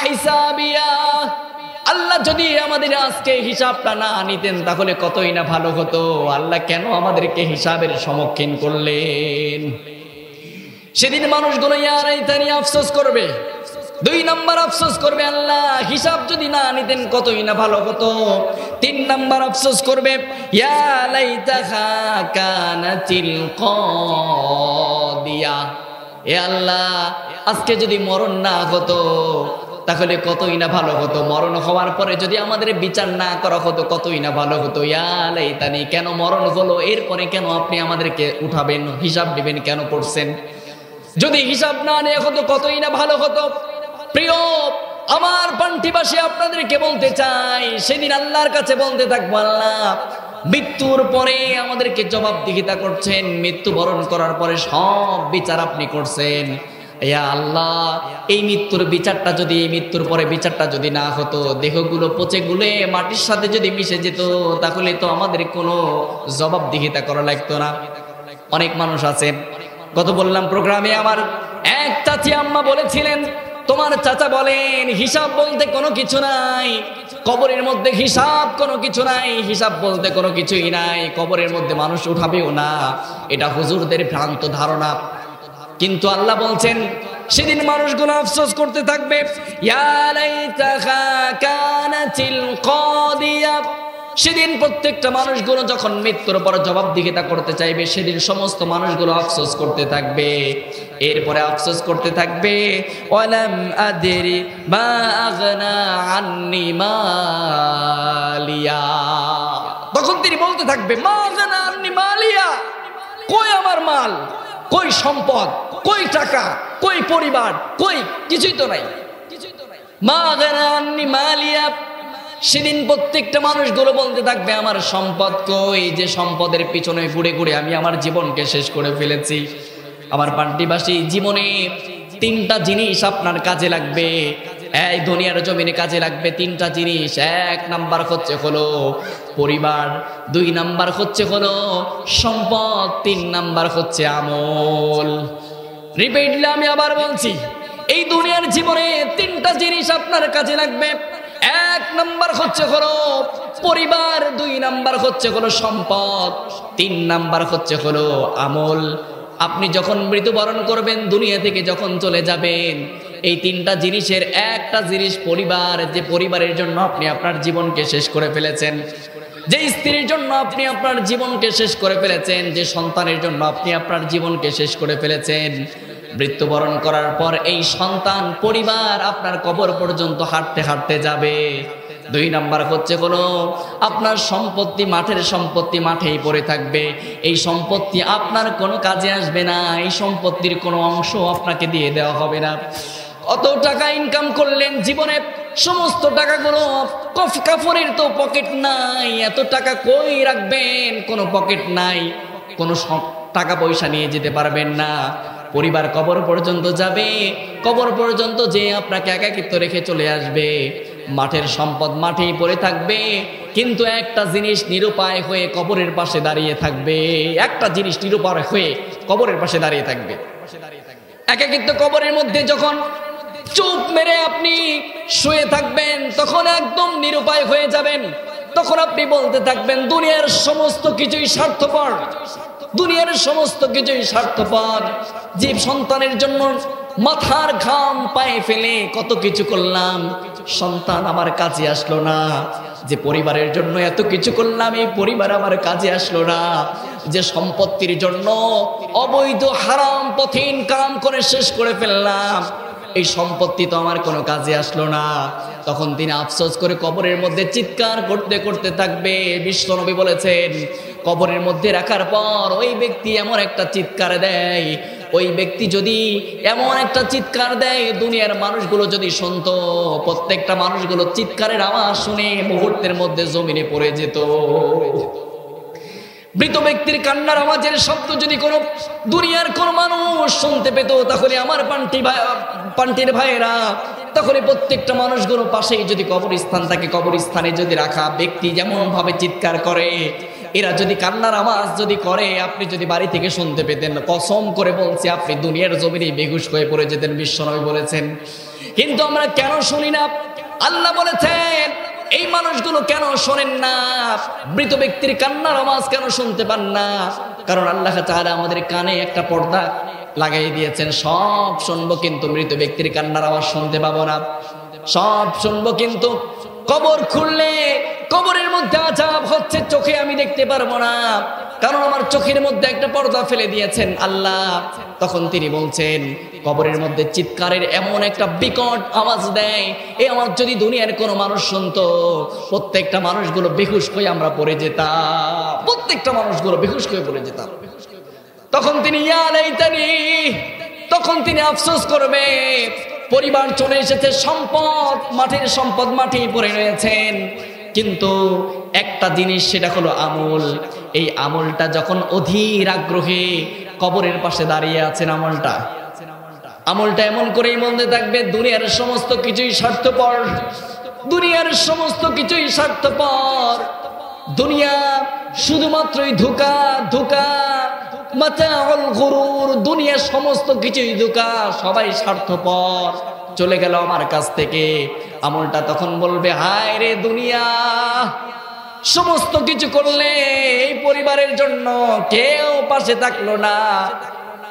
হিসাবিয়া, আল্লাহ যদি আমাদের আজকে হিসাবটা না নিতেন তাহলে কতই না ভালো হতো। আল্লাহ কেন আমাদেরকে হিসাবের সম্মুখীন করলেন? সেদিন মানুষগুলো ইয়া লাইতানি আফসোস করবে। দুই নাম্বার আফসোস করবে আল্লাহ হিসাব যদি না নিতেন কতই না ভালো হতো। তিন নাম্বার আফসোস করবে ইয়া লাইতাহা কানাতিল কাদিয়া, এ আল্লাহ আজকে যদি মরণ না হতো তাহলে কতই না ভালো হতো। মরণ হওয়ার পরে যদি আমাদের বিচার না করা হতো কতই না ভালো হতো। ইয়া লাইতানি, কেন মরণ হলো, এরপরে কেন আপনি আমাদেরকে উঠাবেন, হিসাব দিবেন কেন করছেন? যদি হিসাব না নেওয়া হতো কতই না ভালো হতো। প্রিয় আমার পান্থিবাসী, আপনাদেরকে বলতে চাই সেদিন আল্লাহর কাছে বলতে থাকবো আল্লাহ মৃত্যুর পরে আমাদেরকে জবাবদিহিতা করছেন, মৃত্যুবরণ করার পরে সব বিচার আপনি করছেন। ইয়া আল্লাহ এই মৃত্যুর বিচারটা যদি, এই মৃত্যুর পরে বিচারটা যদি না হতো, দেহগুলো পচে গুলে মাটির সাথে যদি মিশে যেত তাহলে তো আমাদের কোনো জবাবদিহিতা করা লাগতো না। অনেক মানুষ আছেন, কত বললাম প্রোগ্রামে, আমার এক চাচি আম্মা বলেছিলেন, তোমার চাচা বলেন হিসাব বলতে কোনো কিছু নাই, কবরের মধ্যে হিসাব কোনো কিছু নাই, হিসাব বলতে কোনো কিছুই নাই, কবরের মধ্যে মানুষ উঠাবেও না, এটা হুজুরদের ভ্রান্ত ধারণা। কিন্তু আল্লাহ বলছেন সেদিন মানুষগুলো আফসোস করতে থাকবে ইয়া লাইতাহা কানাতিল কাদিয়া, সেদিন প্রত্যেকটা মানুষগুলো যখন মৃত্যুর পর জবাবদিহিতা করতে চাইবে সেদিন সমস্ত মানুষগুলো আফসোস করতে থাকবে। এরপরে আফসোস করতে থাকবে ওয়ালাম আদরি মা আগনা আন্নি মালিয়া, তখন তিনি বলতে থাকবে মা আগনা আন্নি মালিয়া, কই আমার মাল, কই সম্পদ, কই টাকা, কই পরিবার, কই কিছুই তো নাই। মা আগনা আন্নি মালিয়া, সেদিন প্রত্যেকটা মানুষগুলো বলতে থাকবে আমার সম্পদ কই, যে সম্পদের পিছনে ঘুরে ঘুরে আমি আমার জীবনকে শেষ করে ফেলেছি। আমার পান্থিবাসী, জীবনে তিনটা জিনিস আপনার কাজে লাগবে, এই দুনিয়ার জমিনে কাজে লাগবে তিনটা জিনিস। এক নাম্বার হচ্ছে হলো পরিবার, দুই নাম্বার হচ্ছে হলো সম্পদ, তিন নাম্বার হচ্ছে আমল। রিপিটলি আমি আবার বলছি, এই দুনিয়ার জীবনে তিনটা জিনিস আপনার কাজে লাগবে। এক নাম্বার হচ্ছে হলো পরিবার, দুই নাম্বার হচ্ছে হলো সম্পদ, তিন নাম্বার হচ্ছে হলো আমল। আপনি যখন মৃত্যুবরণ করবেন, দুনিয়া থেকে যখন চলে যাবেন, এই তিনটা জিনিসের একটা জিনিস পরিবার, যে পরিবারের জন্য আপনি আপনার জীবনকে শেষ করে ফেলেছেন, যে স্ত্রীর জন্য আপনি আপনার জীবনকে শেষ করে ফেলেছেন, যে সন্তানের জন্য আপনি আপনার জীবনকে শেষ করে ফেলেছেন, মৃত্যুবরণ করার পর এই সন্তান পরিবার আপনার কবর পর্যন্ত হাঁটতে হাঁটতে যাবে। 2 নাম্বার হচ্ছে কোনো আপনার সম্পত্তি, মাঠের সম্পত্তি মাঠেই পড়ে থাকবে। এই সম্পত্তি আপনার কোনো কাজে আসবে না, এই সম্পত্তির কোনো অংশ আপনাকে দিয়ে দেওয়া হবে না। কত টাকা ইনকাম করলেন জীবনে, সমস্ত টাকাগুলো কাফনের তো পকেট নাই, এত টাকা কই রাখবেন? কোনো পকেট নাই, কোনো টাকা পয়সা নিয়ে যেতে পারবেন না। পরিবার কবর পর্যন্ত যাবে, কবর পর্যন্ত যে আপনাকে একাকিত্ব রেখে চলে আসবে। মাঠের সম্পদ মাঠেই পড়ে থাকবে, কিন্তু একটা জিনিস নিরুপায় হয়ে কবরের পাশে দাঁড়িয়ে থাকবে। একটা জিনিস নিরুপায় হয়ে কবরের পাশে দাঁড়িয়ে থাকবে। একাকিত্ব কবরের মধ্যে যখন চুপ মেরে আপনি শুয়ে থাকবেন, তখন একদম নিরুপায় হয়ে যাবেন। তখন আপনি বলতে থাকবেন দুনিয়ার সমস্ত কিছুই স্বার্থপর, দুনিয়ার সমস্ত কিছুই স্বার্থপর। জীব সন্তানের জন্য মাথার ঘাম পায়ে ফেলে কত কিছু করলাম, সন্তান আমার কাজে আসলো না। যে পরিবারের জন্য এত কিছু করলাম, এই পরিবার আমার কাজে আসলো না। যে সম্পত্তির জন্য অবৈধ হারাম পথে ইনকাম করে শেষ করে ফেললাম, এই সম্পত্তি তো আমার কোনো কাজে আসলো না। তখন তিনি আফসোস করে কবরের মধ্যে চিৎকার করতে করতে থাকবে। বিশ্বনবী বলেছেন, কবরের মধ্যে রাখার পর ওই ব্যক্তি এমন একটা চিৎকার দেয়, ওই ব্যক্তি যদি এমন একটা চিৎকার দেয়, দুনিয়ার মানুষগুলো যদি শুনতো, প্রত্যেকটা মানুষগুলো চিৎকারের আওয়াজ শুনে মুহূর্তের মধ্যে জমিনে পড়ে যেত। মৃত ব্যক্তির কান্নার আওয়াজের শব্দ যদি কোনো দুনিয়ার কোন মানুষ শুনতে পেত, তাহলে আমার পান্টির ভাইয়েরা, তাহলে প্রত্যেকটা মানুষগুলো পাশেই যদি কবরস্থান থাকে, কবরস্থানে যদি রাখা ব্যক্তি যেমন ভাবে চিৎকার করে, এরা যদি কান্নার আওয়াজ যদি করে, আপনি যদি বাড়ি থেকে শুনতে পেতেন, কসম করে বলছি আপনি দুনিয়ার জমিনে বেহুশ হয়ে পড়ে যেতেন। বিশ্বনবী বলেছেন। কিন্তু আমরা কেন শুনি না? আল্লাহ বলেছেন, এই মানুষগুলো কেন শোনেন না? মৃত ব্যক্তির কান্নার আওয়াজ কেন শুনতে পান না? কারণ আল্লাহ তাআলা আমাদের কানে একটা পর্দা লাগাই দিয়েছেন। সব শুনবো, কিন্তু মৃত ব্যক্তির কান্নার আওয়াজ শুনতে পাবো না। সব শুনবো, কিন্তু কবর খুললে কবরের মধ্যে আযাব হচ্ছে, চোখে আমি দেখতে পারবো না, কারণ আমার চোখের মধ্যে একটা পর্দা ফেলে দিয়েছেন আল্লাহ। তখন তিনি বলছেন, কবরের মধ্যে চিৎকারের এমন একটা বিকট আওয়াজ দেয়, এই আওয়াজ যদি দুনিয়ার কোনো মানুষ শুনতো, প্রত্যেকটা মানুষগুলো বেহুশ হয়ে আমরা পড়ে যেতাম, প্রত্যেকটা মানুষগুলো বেহুশ হয়ে পড়ে যেতাম। তখন তিনি ইয়া লাইতানি, তখন তিনি আফসোস করবে, পরিবার চলে এসেছে, সম্পদ মাটির সম্পদ মাটিই পড়ে রয়েছেন, কিন্তু একটা জিনিস, সেটা হলো আমল। এই আমলটা যখন অধীর আগ্রহে কবরের পাশে দাঁড়িয়ে আছেন, আমলটা এমন করেই মনে থাকবে দুনিয়ার সমস্ত কিছুই স্বার্থপর, দুনিয়ার সমস্ত কিছুই স্বার্থপর, দুনিয়া শুধুমাত্রই ধোঁকা, ধোঁকা, মাতাউল গুরুর, দুনিয়ার সমস্ত কিছুই ধোঁকা, সবাই স্বার্থপর, চলে গেল আমার কাছ থেকে। আমলটা তখন বলবে, হায় রে দুনিয়া, সমস্ত কিছু করলে এই পরিবারের জন্য, কেউ পাশে থাকলো না,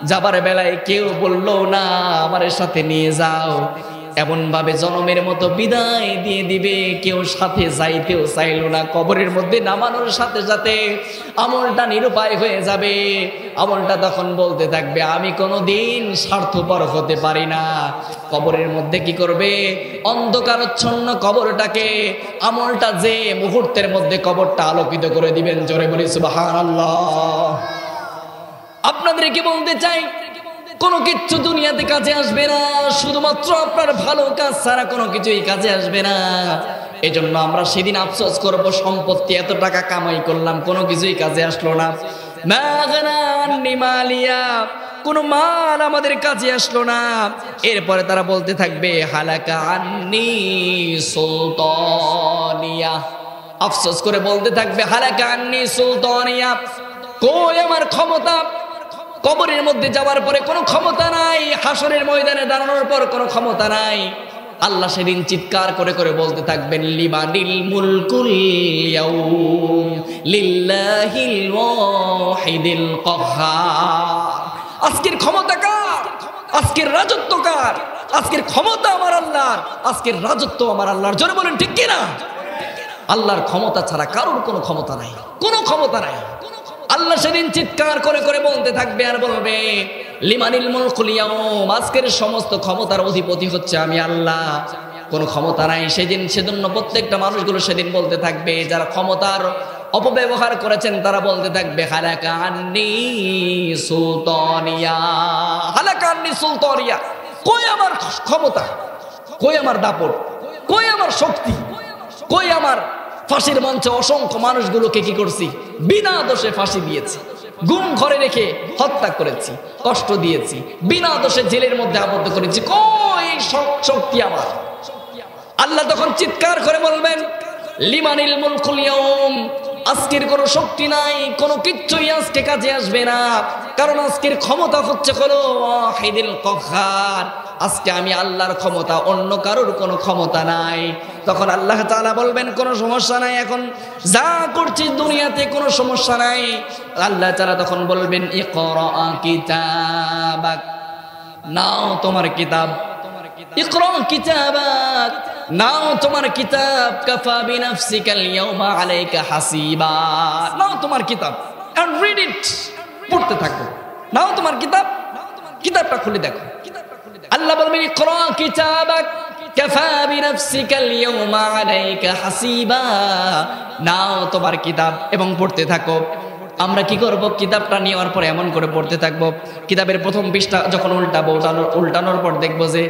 যাবার বেলায় কেউ বললো না আমার সাথে নিয়ে যাও। এমন ভাবে জনমের মতো বিদায় দিয়ে দিবে, কেউ সাথে যাইতেও চাইলো না। কবরের মধ্যে নামানোর সাথে সাথে আমলটা নিরুপায় হয়ে যাবে। আমলটা তখন বলতে থাকবে, আমি কোনোদিন স্বার্থপর হতে পারি না। কবরের মধ্যে কি করবে? অন্ধকারচ্ছন্ন কবরটাকে আমলটা যে মুহূর্তের মধ্যে কবরটা আলোকিত করে দিবেন। জোরে বলি সুবহানাল্লাহ। আপনাদেরকে বলতে চাই, কোনো কিছু দুনিয়াতে কাজে আসবে না, শুধুমাত্র আপনার ভালো কাজ ছাড়া কোনো কিছুই কাজে আসবে না। এজন্য আমরা সেদিন আফসোস করব, সম্পত্তি এত টাকা কামাই করলাম, কোনো কিছুই কাজে আসলো না। মালিয়া, কোনো মাল আমাদের কাজে আসলো না। এরপরে তারা বলতে থাকবে, হালাকা আন্নি সুলতানিয়া, আফসোস করে বলতে থাকবে, হালাকা আন্নি সুলতানিয়া, কই আমার ক্ষমতা? কবরের মধ্যে যাওয়ার পরে কোনো ক্ষমতা নাই, হাসরের ময়দানে দাঁড়ানোর পর কোনো ক্ষমতা নাই। আল্লাহ সেদিন চিৎকার করে করে বলতে থাকবেন, লিমানিল মুলকুল ইয়াউম লিল্লাহিল ওয়াহিদিল কাহ্হার। আজকের ক্ষমতা কার? আজকের রাজত্ব কার? আজকের ক্ষমতা আমার আল্লাহর, আজকের রাজত্ব আমার আল্লাহর। জোরে বলেন ঠিক কিনা? আল্লাহর ক্ষমতা ছাড়া কারোর কোনো ক্ষমতা নাই, কোনো ক্ষমতা নাই। আল্লাহ সেদিন চিৎকার করে করে বলতে থাকবে আর বলবে লিমানিল মুলকুল ইয়াউম, আজকের সমস্ত ক্ষমতার অধিপতি হচ্ছে আমি আল্লাহ, কোনো ক্ষমতা নাই। সেজন্য প্রত্যেকটা মানুষগুলো সেদিন বলতে থাকবে, যারা ক্ষমতার অপব্যবহার করেছেন তারা বলতে থাকবে হালাকা আন্নি সুলতানিয়া, হালাকা আন্নি সুলতানিয়া, কই আমার ক্ষমতা, কই আমার দাপট, কই আমার শক্তি, কই আমার ফাঁসির মঞ্চে অসংখ্য মানুষগুলোকে কি করছি, বিনা দোষে ফাঁসি দিয়েছি, গুম ঘরে রেখে হত্যা করেছি, কষ্ট দিয়েছি, বিনা দোষে জেলের মধ্যে আবদ্ধ করেছি, কই শক্তি আমার। আল্লাহ তখন চিৎকার করে বলবেন লিমানিল মুলকুল ইয়াউম, আজকের কোনো শক্তি নাই, কোনো কিচ্ছুই আজকে কাজে আসবে না, কারণ আজকের ক্ষমতা হচ্ছে হলো ওয়াহিদুল কাহ্হার, আজকে আমি আল্লাহর ক্ষমতা, অন্য কারোর কোনো ক্ষমতা নাই। তখন আল্লাহ তাআলা বলবেন কোনো সমস্যা নাই, এখন যা করছিস দুনিয়াতে কোনো সমস্যা নাই। আল্লাহ তাআলা তখন বলবেন ইকরা কিতাবাক, নাও তোমার কিতাব, ইকরা কিতাবাক, নাও তোমার কিতাব, কাফা বিনাফসিকাল ইয়াউমা আলাইকা হাসিবা, নাও তোমার কিতাব and read it, পড়তে থাকো, নাও তোমার কিতাব, কিতাবটা খুলে দেখো। আল্লাহ বলবেন ইকরা কিতাবাক কাফা বিনাফসিকাল ইয়াউমা আলাইকা হাসিবা, নাও তোমার কিতাব এবং পড়তে থাকো। আমরা কি করব, কিতাবটা নেওয়ার পরে এমন করে পড়তে থাকবো, কিতাবের প্রথম পৃষ্ঠা যখন উল্টানোর পর দেখবো যে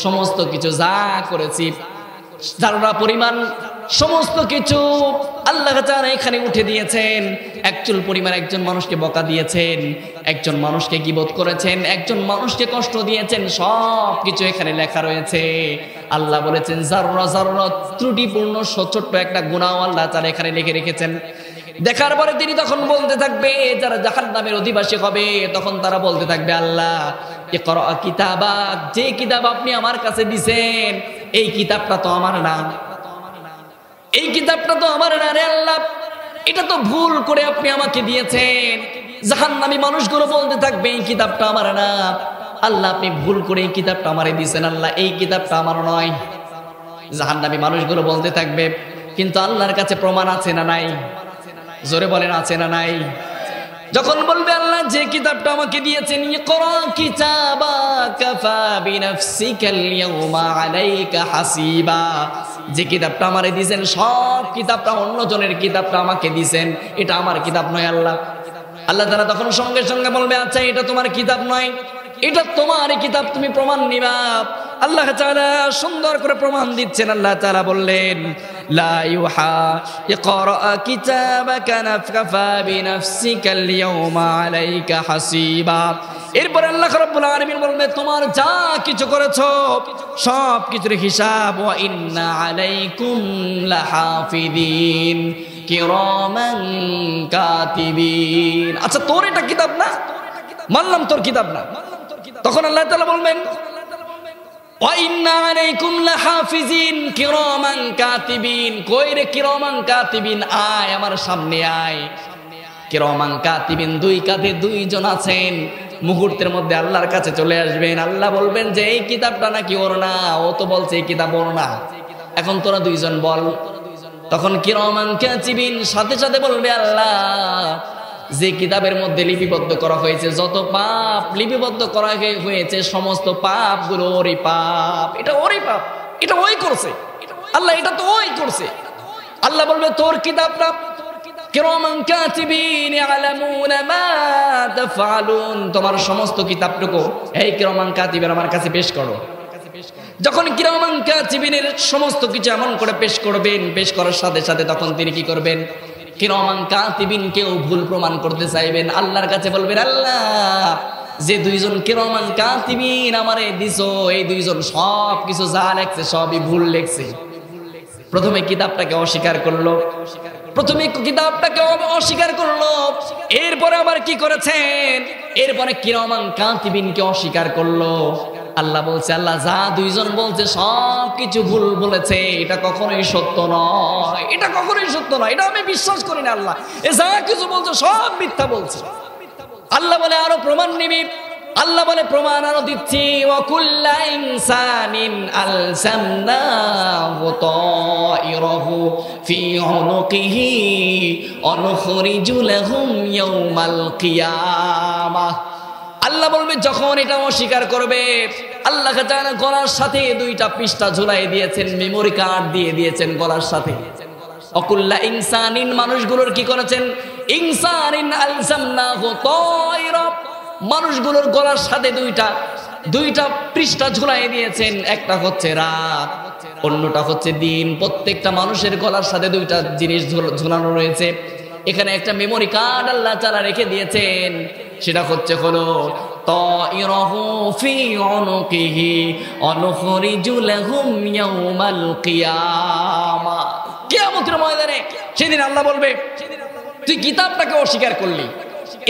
সমস্ত কিছু যা করেছি যারা পরিমাণ সমস্ত কিছু আল্লাহ তাআলা এখানে উঠে দিয়েছেন। একচুল পরিমাণ একজন মানুষকে বকা দিয়েছেন, একজন মানুষকে গীবত করেছেন, একজন মানুষকে কষ্ট দিয়েছেন, সব কিছু এখানে লেখা রয়েছে। আল্লাহ বলেছেন যাররা যাররা ত্রুটিপূর্ণ ছোট্ট একটা গুনাহ আল্লাহ তাআলা এখানে লিখে রেখেছেন। দেখার পরে তিনি তখন বলতে থাকবে, যারা জাহান্নামের অধিবাসী হবে তখন তারা বলতে থাকবে আল্লাহ ইকরা কিতাবাক, যে কিতাব আপনি আমার কাছে দিবেন এই কিতাবটা তো আমার না, এই কিতাবটা তো আমার না রে আল্লাহ, এটা তো ভুল করে আপনি আমাকে দিয়েছেন। জাহান্নামী মানুষগুলো বলতে থাকবে এই কিতাবটা আমার না, আল্লাহ আপনি ভুল করে এই কিতাবটা আমারে দিয়েছেন, আল্লাহ এই কিতাবটা আমার নয়। জাহান্নামী মানুষগুলো বলতে থাকবে কিন্তু আল্লাহর কাছে প্রমাণ আছে না নাই? জোরে বলেন আছে না নাই? যখন বলবে আল্লাহ যে কিতাবটা আমাকে দিয়েছেন ইকরা কিতাবাক কাফা বিনাফসিকাল ইয়াউমা আলাইকা হাসিবা, যে কিতাবটা আমারে দিয়েছেন সব কিতাবটা অন্যজনের, কিতাবটা আমাকে দিয়েছেন, এটা আমার কিতাব নয় আল্লাহ। আল্লাহ তাআলা তখন সঙ্গে সঙ্গে বলবে আচ্ছা এটা তোমার কিতাব নয়, এটা তোমার কিতাব, তুমি প্রমাণ নিবা। আল্লাহ তাআলা সুন্দর করে প্রমাণ দিচ্ছেন। আল্লাহ তাআলা বললেন লা ইউহা ইকরা কিতাবাকা কাফা বিনাফসিকাল ইয়াউমা আলাইকা হাসিবা। এরপর আল্লাহ রাব্বুল আলামিন বলবে তোমার যা কিছু করেছো সব কিছুর হিসাব, ওয়া ইন্না আলাইকুম লাহাফিদিন কিরামান কাতিবিন। আচ্ছা তোর এটা কিতাব না, মানলাম তোর কিতাব না। তখন আল্লাহ তাআলা বলবেন ওয়া ইন্না আলাইকুম লাহাফিজিন কিরামান কাতিবিন। কই রে কিরামান কাতিবিন, আয় আমার সামনে আয়। কিরামান কাতিবিন, দুই কাঁধে দুইজন আছেন, মুহূর্তের মধ্যে আল্লাহর কাছে চলে আসবেন। আল্লাহ বলবেন যে এই কিতাবটা নাকি ওর না, ও তো বলছে এই কিতাব ওর না, এখন তোরা দুইজন বল। তখন কিরামান কাতিবিন সাথে সাথে বলবে আল্লাহ যে কিতাবের মধ্যে লিপিবদ্ধ করা হয়েছে, যত পাপ লিপিবদ্ধ করা হয়েছে সমস্ত পাপগুলো ওরই পাপ, এটা ওরই পাপ, এটা ওই করছে আল্লাহ, এটা তো ওই করছে। আল্লাহ বলবে তোর কিতাবটা কিরামান কাতিবিন ইয়ালামুনা মা তাফআলুন, তোমার সমস্ত কিতাবটুকু এই কিরামান কাতিবিন আমার কাছে পেশ করো। যখন কিরামান কাতিবিনের সমস্ত কিছু এমন করে পেশ করবেন, পেশ করার সাথে সাথে তখন তিনি কি করবেন, কিরামান কাতিবিন কেউ ভুল প্রমাণ করতে চাইবেন, আল্লাহর কাছে বলবেন আল্লাহ যে দুইজন কিরামান কাতিবিন আমারে দিছো এই দুইজন সব কিছু যা লেখছে সবই ভুল লেখছে। প্রথমে কিতাবটাকে অস্বীকার করলো, এরপরে আবার কি করেছেন, এরপরে কিরামান কাতিবিনকে অস্বীকার করলো। আল্লাহ বলছে আল্লাহ যা দুইজন বলছে সব কিছু ভুল বলেছে, এটা কখনোই সত্য নয়, এটা কখনোই সত্য নয়, এটা আমি বিশ্বাস করি না আল্লাহ, এ যা কিছু বলছে সব মিথ্যা বলছে। আল্লাহ বলে আরো প্রমাণ নিবি, আল্লাহ বলে প্রমাণ আরো দিচ্ছি, ওয়া কুল্লা ইনসানিন আলজামনাহু তায়রাহু ফি উনুকিহি ওয়া নুখরিজু লাহুম ইয়াওমাল কিয়ামাহ। আল্লাহ বলবে যখন এটা অস্বীকার করবে, আল্লাহ তাআলা গলার সাথে 2টা পৃষ্ঠা ঝুলাই দিয়েছেন, মেমোরি কার্ড দিয়ে দিয়েছেন গলার সাথে। অকুল্লা ইনসানিন মানুষগুলোর কি করেছেন, ইনসানিন আলজামনাহু তায়রা মানুষগুলোর গলার সাথে 2টা পৃষ্ঠা ঝুলাই দিয়েছেন। একটা হচ্ছে রাত, অন্যটা হচ্ছে দিন। প্রত্যেকটা মানুষের গলার সাথে 2টা জিনিস ঝুলানো রয়েছে। এখানে একটা মেমোরি কার্ড আল্লাহ তাআলা রেখে দিয়েছেন, সেটা হচ্ছে হলো তায়রাহু ফি উনুকিহি ওয়া নুখরিজু লাহুম ইয়াওমাল কিয়ামা। কিয়ামতের ময়দানে সেদিন আল্লাহ বলবে, তুই কিতাবটাকে অস্বীকার করলি,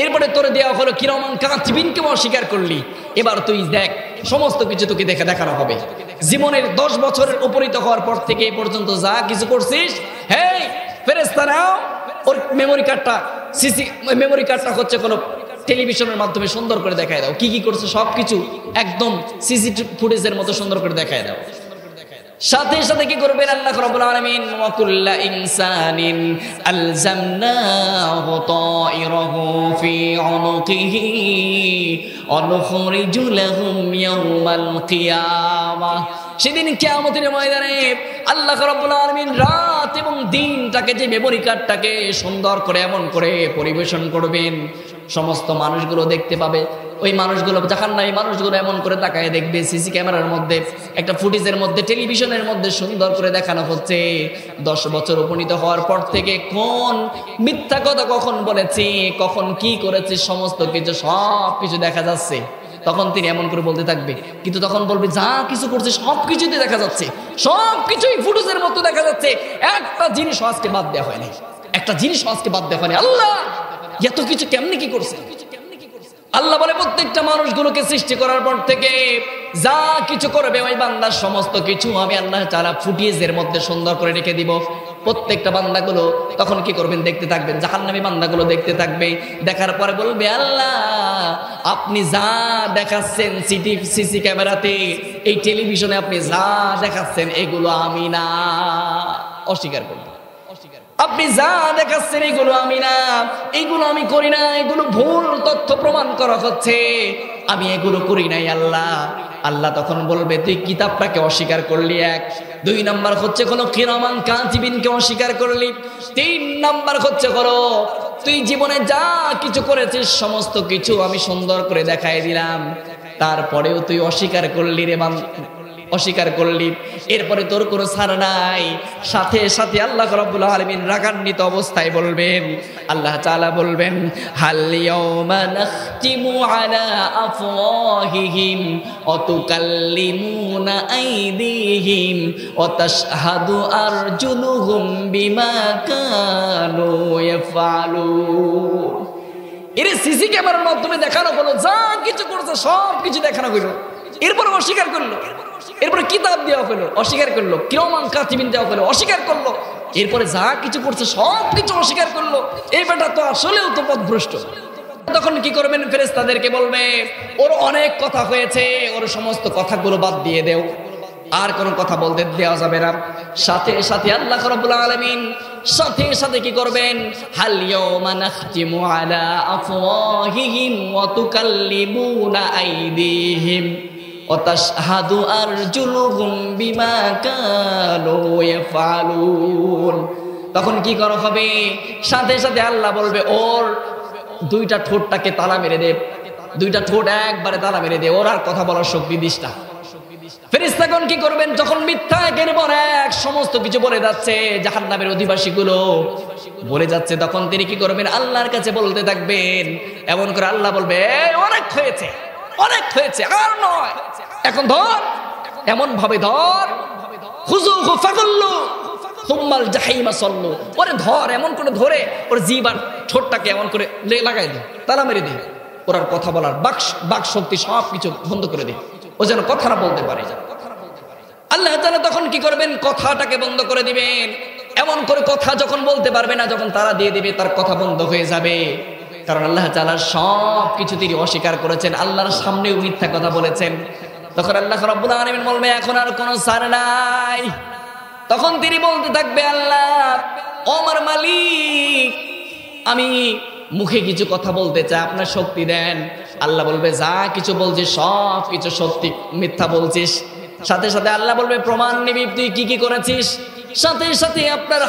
এরপরে তোরে দেওয়া হলো কিরামান কাতিবিনকে অস্বীকার করলি, এবার তুই দেখ সমস্ত কিছু তোকে দেখানো হবে। জীবনের 10 বছরের উপনীত হওয়ার পর থেকে এ পর্যন্ত যা কিছু করছিস, হেই ফেরেশতারাও ওর মেমোরি কার্ডটা হচ্ছে কোনো টেলিভিশনের মাধ্যমে সুন্দর করে দেখায় দাও, কি কি করছে সবকিছু একদম সিসিটিভি ফুটেজের মতো সুন্দর করে দেখায় দাও। সাথে সাথে কি করবেন আল্লাহ রাব্বুল আলামিন, ওয়া কুল্লা ইনসানিন আলজামনাহু তায়রাহু ফি উনুকিহি ওয়া নুখরিজু লাহুম ইয়াওমাল কিয়ামাহ। সেদিন কিয়ামতের ময়দানে আল্লাহ রাব্বুল আলামিন রাত এবং দিনটাকে, যে মেমোরি কার্ডটাকে সুন্দর করে এমন করে পরিবেশন করবেন, সমস্ত মানুষগুলো দেখতে পাবে। ওই মানুষগুলো জাহান্নামী মানুষগুলো এমন করে তাকায় দেখবে, সিসি ক্যামেরার মধ্যে একটা ফুটেজের মধ্যে টেলিভিশনের মধ্যে সুন্দর করে দেখানো হচ্ছে 10 বছর উপনীত হওয়ার পর থেকে কোন মিথ্যা কথা কখন বলেছি, কখন কি করেছি, সমস্ত কিছু সব কিছু দেখা যাচ্ছে। তখন তিনি এমন করে বলতে থাকবে, কিন্তু তখন বলবে যা কিছু করছে সব কিছুতে দেখা যাচ্ছে, সব কিছুই ফুটেজের মতো দেখা যাচ্ছে, একটা জিনিস আজকে বাদ দেওয়া হয়নি, একটা জিনিস আজকে বাদ দেওয়া হয়নি। আল্লাহ এত কিছু কেমনে কি করছে? আল্লাহ বলে প্রত্যেকটা মানুষগুলোকে সৃষ্টি করার পর থেকে যা কিছু করবে ওই বান্দার সমস্ত কিছু আমি আল্লাহ তাআলা ফুটেজের মধ্যে সুন্দর করে রেখে দিব। প্রত্যেকটা বান্দাগুলো তখন কি করবেন, দেখতে থাকবেন, জাহান্নামী বান্দাগুলো দেখতে থাকবে। দেখার পরে বলবে, আল্লাহ আপনি যা দেখাচ্ছেন সিসি ক্যামেরাতে, এই টেলিভিশনে আপনি যা দেখাচ্ছেন এগুলো আমি না, অস্বীকার করব। আপনি যা দেখাচ্ছেন এগুলো আমি না, এগুলো আমি করি না, এগুলো ভুল তথ্য প্রমাণ করা হচ্ছে, আমি এগুলো করি নাই আল্লাহ। আল্লাহ তখন বলবে, তুই কিতাবটাকে অস্বীকার করলি, 1। 2 নাম্বার হচ্ছে কোনো কিরামান কাতিবিনকে অস্বীকার করলি। 3 নাম্বার হচ্ছে করো তুই জীবনে যা কিছু করেছিস সমস্ত কিছু আমি সুন্দর করে দেখাই দিলাম, তারপরেও তুই অস্বীকার করলি রে অস্বীকার করলি। এরপরে তোর কোনো ছাড় নাই। সাথে সাথে আল্লাহ রাব্বুল আলামিন রাগান্বিত অবস্থায় বলবেন, আল্লাহ তাআলা বলবেন, হাল ইয়াওমা নাখতিমু আলা আফওয়াহিহিম ওয়া তুকাল্লিমুনা আইদিহিম ওয়া তাশহাদু আরজুলুহুম বিমা কানু ইয়াফআলুন। এর সিসি ক্যামেরার মাধ্যমে দেখানো হলো, যা কিছু করছে সব কিছু দেখানো হলো, এরপর অস্বীকার করলো। এরপরে কিতাব দেওয়া হলো, অস্বীকার করলো। কিরামান কাতিবিন দেওয়া হলো, অস্বীকার করলো। এরপরে যা কিছু করছে সব কিছু অস্বীকার করলো। এই বেটা তো আসলেও তো পথভ্রষ্ট। তখন কি করবেন, ফেরেশতাদেরকে বলবে, ওর অনেক কথা হয়েছে, ওর সমস্ত কথাগুলো বাদ দিয়ে দেও, আর কোনো কথা বলতে দেওয়া যাবে না। সাথে সাথে আল্লাহ রাব্বুল আলামিন সাথে সাথে কি করবেন, হাল ইয়াওমা নাখতিমু আলা আফওয়াহিহিম ওয়া তুকাল্লিমুনা আইদিহিম ওয়া তাশহাদু আরজুলুহুম বিমা কানু ইয়াফআলুন। তখন কি করা হবে, সাথে সাথে আল্লাহ বলবে, ওর 2টা ঠোঁটটাকে তালা মেরে দে, 2টা ঠোঁট একবারে তালা মেরে দে, ওর আর কথা বলার শক্তি দিস না। ফেরেশতাগণ কি করবেন, যখন মিথ্যা একের পর এক সমস্ত কিছু বলে যাচ্ছে, জাহান্নামের অধিবাসীগুলো বলে যাচ্ছে, তখন তিনি কি করবেন, আল্লাহর কাছে বলতে থাকবেন। এমন করে আল্লাহ বলবে, অনেক হয়েছে, অনেক হয়েছে, আর নয়, এখন ধর, এমন ভাবে ধর, খুযুহু ফাগুল্লু সুম্মাল জাহিমা সাল্লু, ওরে ধর, এমন করে ধরে ওর জিহ্বা ঠোঁটটাকে এমন করে লাগাই দে, তালা মেরে দে, ওর আর কথা বলার বাক শক্তি সব কিছু বন্ধ করে দে, ও যেন কথা না বলতে পারে। আল্লাহ তাআলা তখন কি করবেন, কথাটাকে বন্ধ করে দিবেন। এমন করে কথা যখন বলতে পারবে না, যখন তারা দিয়ে দিবে, তার কথা বন্ধ হয়ে যাবে। কারণ আল্লাহ তাআলা সব কিছু তিনি অস্বীকার করেছেন, আল্লাহর সামনেও মিথ্যা কথা বলেছেন। তখন আল্লাহ রাব্বুল আলামিন বলবে এখন আর কোনো ছাড় নাই। তখন তিনি বলতে থাকবে আল্লাহ ও আমার মালিক, আমি মুখে কিছু কথা বলতে চাই, আপনার শক্তি দেন। আল্লাহ বলবে যা কিছু বলছিস সব কিছু সত্যি, মিথ্যা বলছিস। সাথে সাথে আল্লাহ বলবে প্রমাণ নিবি তুই কি কি করেছিস। সাথে সাথে আপনার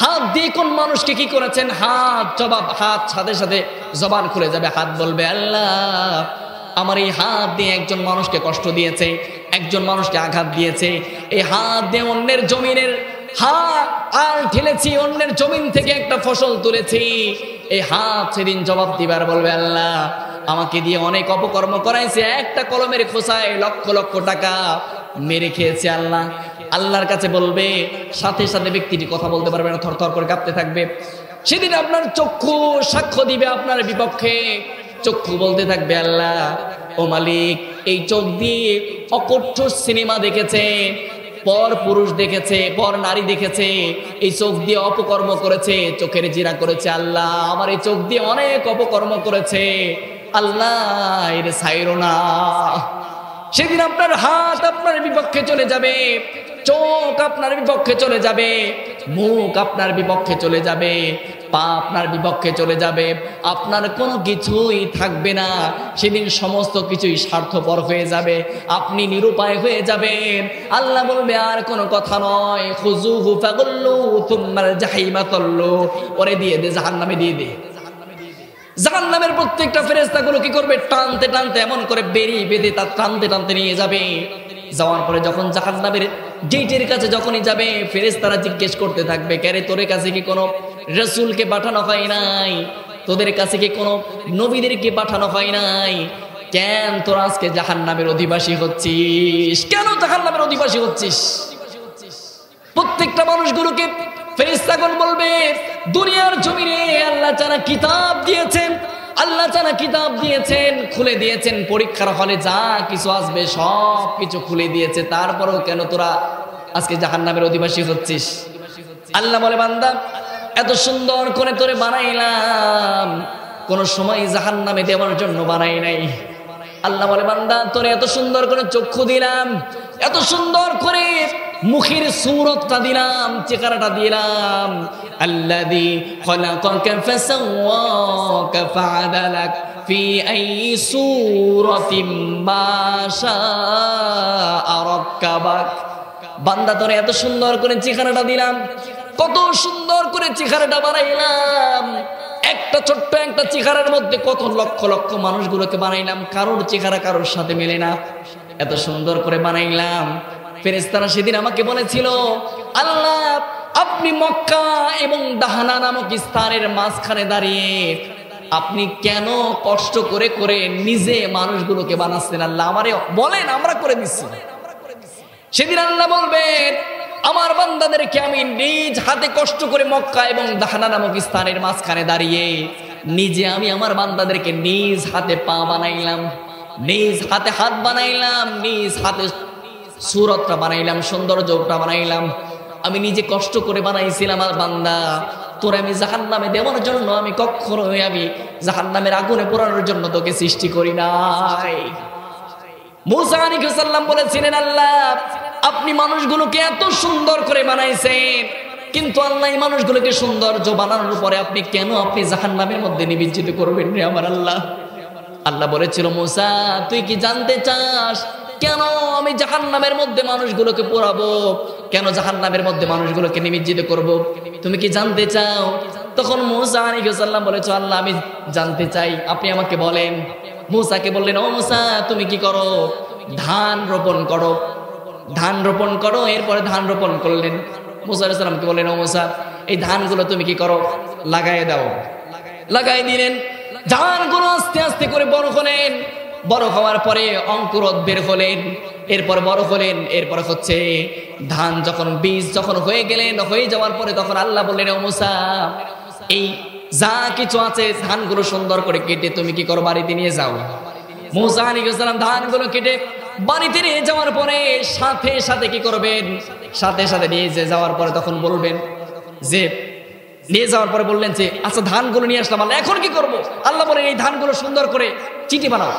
হাত দিয়ে কোন মানুষকে কি করেছেন, হাত জবাব, হাত সাথে সাথে জবান খুলে যাবে। হাত বলবে আল্লাহ আমার এই হাত দিয়ে একজন মানুষকে কষ্ট দিয়েছে, একজন মানুষকে আঘাত দিয়েছে। এই হাত দিয়ে অন্যের জমিনের আর ঠেলেছি, অন্যের জমিন থেকে একটা ফসল তুলেছি। এই হাত সেদিন জবাব দিবার বলবে আল্লাহ আমাকে দিয়ে অনেক অপকর্ম করাইছে, একটা কলমের খোসায় লক্ষ লক্ষ টাকা মেরে খেয়েছে। আল্লাহর কাছে বলবে, সাথে সাথে ব্যক্তিটি কথা বলতে পারবে না, থরথর করে কাঁপতে থাকবে। সেদিন আপনার চক্ষু সাক্ষ্য দিবে আপনার বিপক্ষে। চক্ষু বলতে থাকবে আল্লাহ ও মালিক এই চোখ দিয়ে অকথ্য সিনেমা দেখেছে, পর পুরুষ দেখেছে, পর নারী দেখেছে, এই চোখ দিয়ে অপকর্ম করেছে, চোখের জিনা করেছে। আল্লাহ আমার এই চোখ দিয়ে অনেক অপকর্ম করেছে, আল্লাহ এর ছাইরো না। সেদিন আপনার হাত আপনার বিপক্ষে চলে যাবে, চোখ আপনার বিপক্ষে চলে যাবে, মুখ আপনার বিপক্ষে চলে যাবে, পা আপনার বিপক্ষে চলে যাবে, আপনার কোনো কিছুই থাকবে না। সেদিন সমস্ত কিছুই স্বার্থপর হয়ে যাবে, আপনি নিরুপায় হয়ে যাবেন। আল্লাহ বলবে আর কোনো কথা নয়, খুযুহু ফাগুল্লু তুম্মাল জাহিমা তাল্লু, ওরে দিয়ে দে, জাহান্নামে দিয়ে দে। জাহান্নামের প্রত্যেকটা ফেরেশতাগুলো কি করবে, টানতে টানতে এমন করে বেরি বেঁধে তার টানতে টানতে নিয়ে যাবে। যাওয়ার পরে যখন জাহান্নামের গেটের কাছে যখনই যাবে, ফেরেশতারা জিজ্ঞেস করতে থাকবে কেরে তোর কাছে কি কোনো রাসূলকে পাঠানো হয় নাই, তোদের কাছে কি কোনো নবীদেরকে পাঠানো হয় নাই, কেন তোরা আজকে জাহান্নামের অধিবাসী হচ্ছিস, কেন জাহান্নামের অধিবাসী হচ্ছিস? প্রত্যেকটা মানুষগুলোকে ফেরেশতাগণ বলবে দুনিয়ার জমিনে আল্লাহ যারা কিতাব দিয়েছেন, আল্লাহ যারা কিতাব দিয়েছেন, খুলে দিয়েছেন, পরীক্ষার হলে যা কিছু আসবে সব কিছু খুলে দিয়েছে, তারপরেও কেন তোরা আজকে জাহান্নামের অধিবাসী হচ্ছিস? আল্লাহ বলে বান্দা এত সুন্দর করে তোরে বানাইলাম, কোন সময় জাহান্নামে দেওয়ার জন্য বানাই নাই। আল্লাহ বলে বান্দা তোরে এত সুন্দর করে চক্ষু দিলাম, এত সুন্দর করে মুখের সূরতটা দিলাম, চেহারাটা দিলাম। আল্লাযী খলাকাকা ফাসাওয়াকা ফাআদালাক ফি আই সূরাতিম মা শাআ রাক্কাবাক। বান্দা তোরে এত সুন্দর করে চেহারাটা দিলাম, কত সুন্দর করে চেহারাটা বানাইলাম। একটা ছোট্ট একটা চেহারার মধ্যে কত লক্ষ লক্ষ মানুষগুলোকে বানাইলাম, কারোর চেহারা কারোর সাথে মেলে না, এত সুন্দর করে বানাইলাম। ফেরেশতারা সেদিন আমাকে বলেছিল আল্লাহ আপনি মক্কা এবং দাহানা নামক স্থানের মাঝখানে দাঁড়িয়ে আপনি কেন কষ্ট করে করে নিজে মানুষগুলোকে বানাচ্ছেন? আল্লাহ আমারে বলেন, আমরা করে দিচ্ছি। সেদিন আল্লাহ বলবেন আমার বান্দাদেরকে আমি নিজ হাতে কষ্ট করে মক্কা এবং দাহানা নামক স্থানের মাঝখানে দাঁড়িয়ে নিজে আমি আমার বান্দাদেরকে নিজ হাতে পা বানাইলাম, নিজ হাতে হাত বানাইলাম, নিজ হাতে সূরতটা বানাইলাম, সৌন্দর্যটা বানাইলাম। আমি নিজে কষ্ট করে বানাইছিলাম। আর বান্দা তোরে আমি জাহান্নামে দেওয়ার জন্য আমি কখনোই আমি জাহান্নামের আগুনে পোড়ানোর জন্য তোকে সৃষ্টি করি নাই। মূসা আলাইহিস সালাম বলেছিলেন আল্লাহ আপনি মানুষগুলোকে এত সুন্দর করে বানাইছেন, কিন্তু আল্লাহ এই মানুষগুলোকে সৌন্দর্য বানানোর পরে আপনি কেন আপনি জাহান্নামের মধ্যে নিমজ্জিত করবেন রে আমার আল্লাহ? আল্লাহ বলেছিল মূসা তুই কি জানতে চাস কেন আমি জাহান্নামের মধ্যে মানুষগুলোকে পোড়াবো, কেন জাহান্নামের মধ্যে মানুষগুলোকে নিমজ্জিত করব, তুমি কি জানতে চাও? তখন মূসা আলাইহিস সালাম বলেছে আল্লাহ আমি জানতে চাই, আপনি আমাকে বলেন। মূসাকে বললেন ও মূসা তুমি কি করো? ধান রোপণ করো, ধান রোপণ করো। এরপরে ধান রোপণ করলেন। মূসা আলাইহিস সালামকে বললেন ও মূসা এই ধানগুলো তুমি কি করো? লাগাই দাও। লাগাই দিলেন। ধানগুলো আস্তে আস্তে করে বড় হলেন, বড় হওয়ার পরে অঙ্কুরোদ বের হলেন, এরপর বড় হলেন। এরপর হচ্ছে ধান যখন বীজ যখন হয়ে গেলেন, হয়ে যাওয়ার পরে তখন আল্লাহ বললেন ও মূসা এই যা কিছু আছে ধানগুলো সুন্দর করে কেটে তুমি কি করো? বাড়িতে নিয়ে যাও। মূসা আলাইহিস সালাম ধানগুলো কেটে বাড়িতে নিয়ে যাওয়ার পরে সাথে সাথে কি করবেন? সাথে সাথে নিয়ে যাওয়ার পরে তখন বলবেন যে নিয়ে যাওয়ার পরে বললেন যে আচ্ছা ধানগুলো নিয়ে আসলাম, আল্লাহ এখন কি করব? আল্লাহ বলেন এই ধানগুলো সুন্দর করে চিঠি বানাও।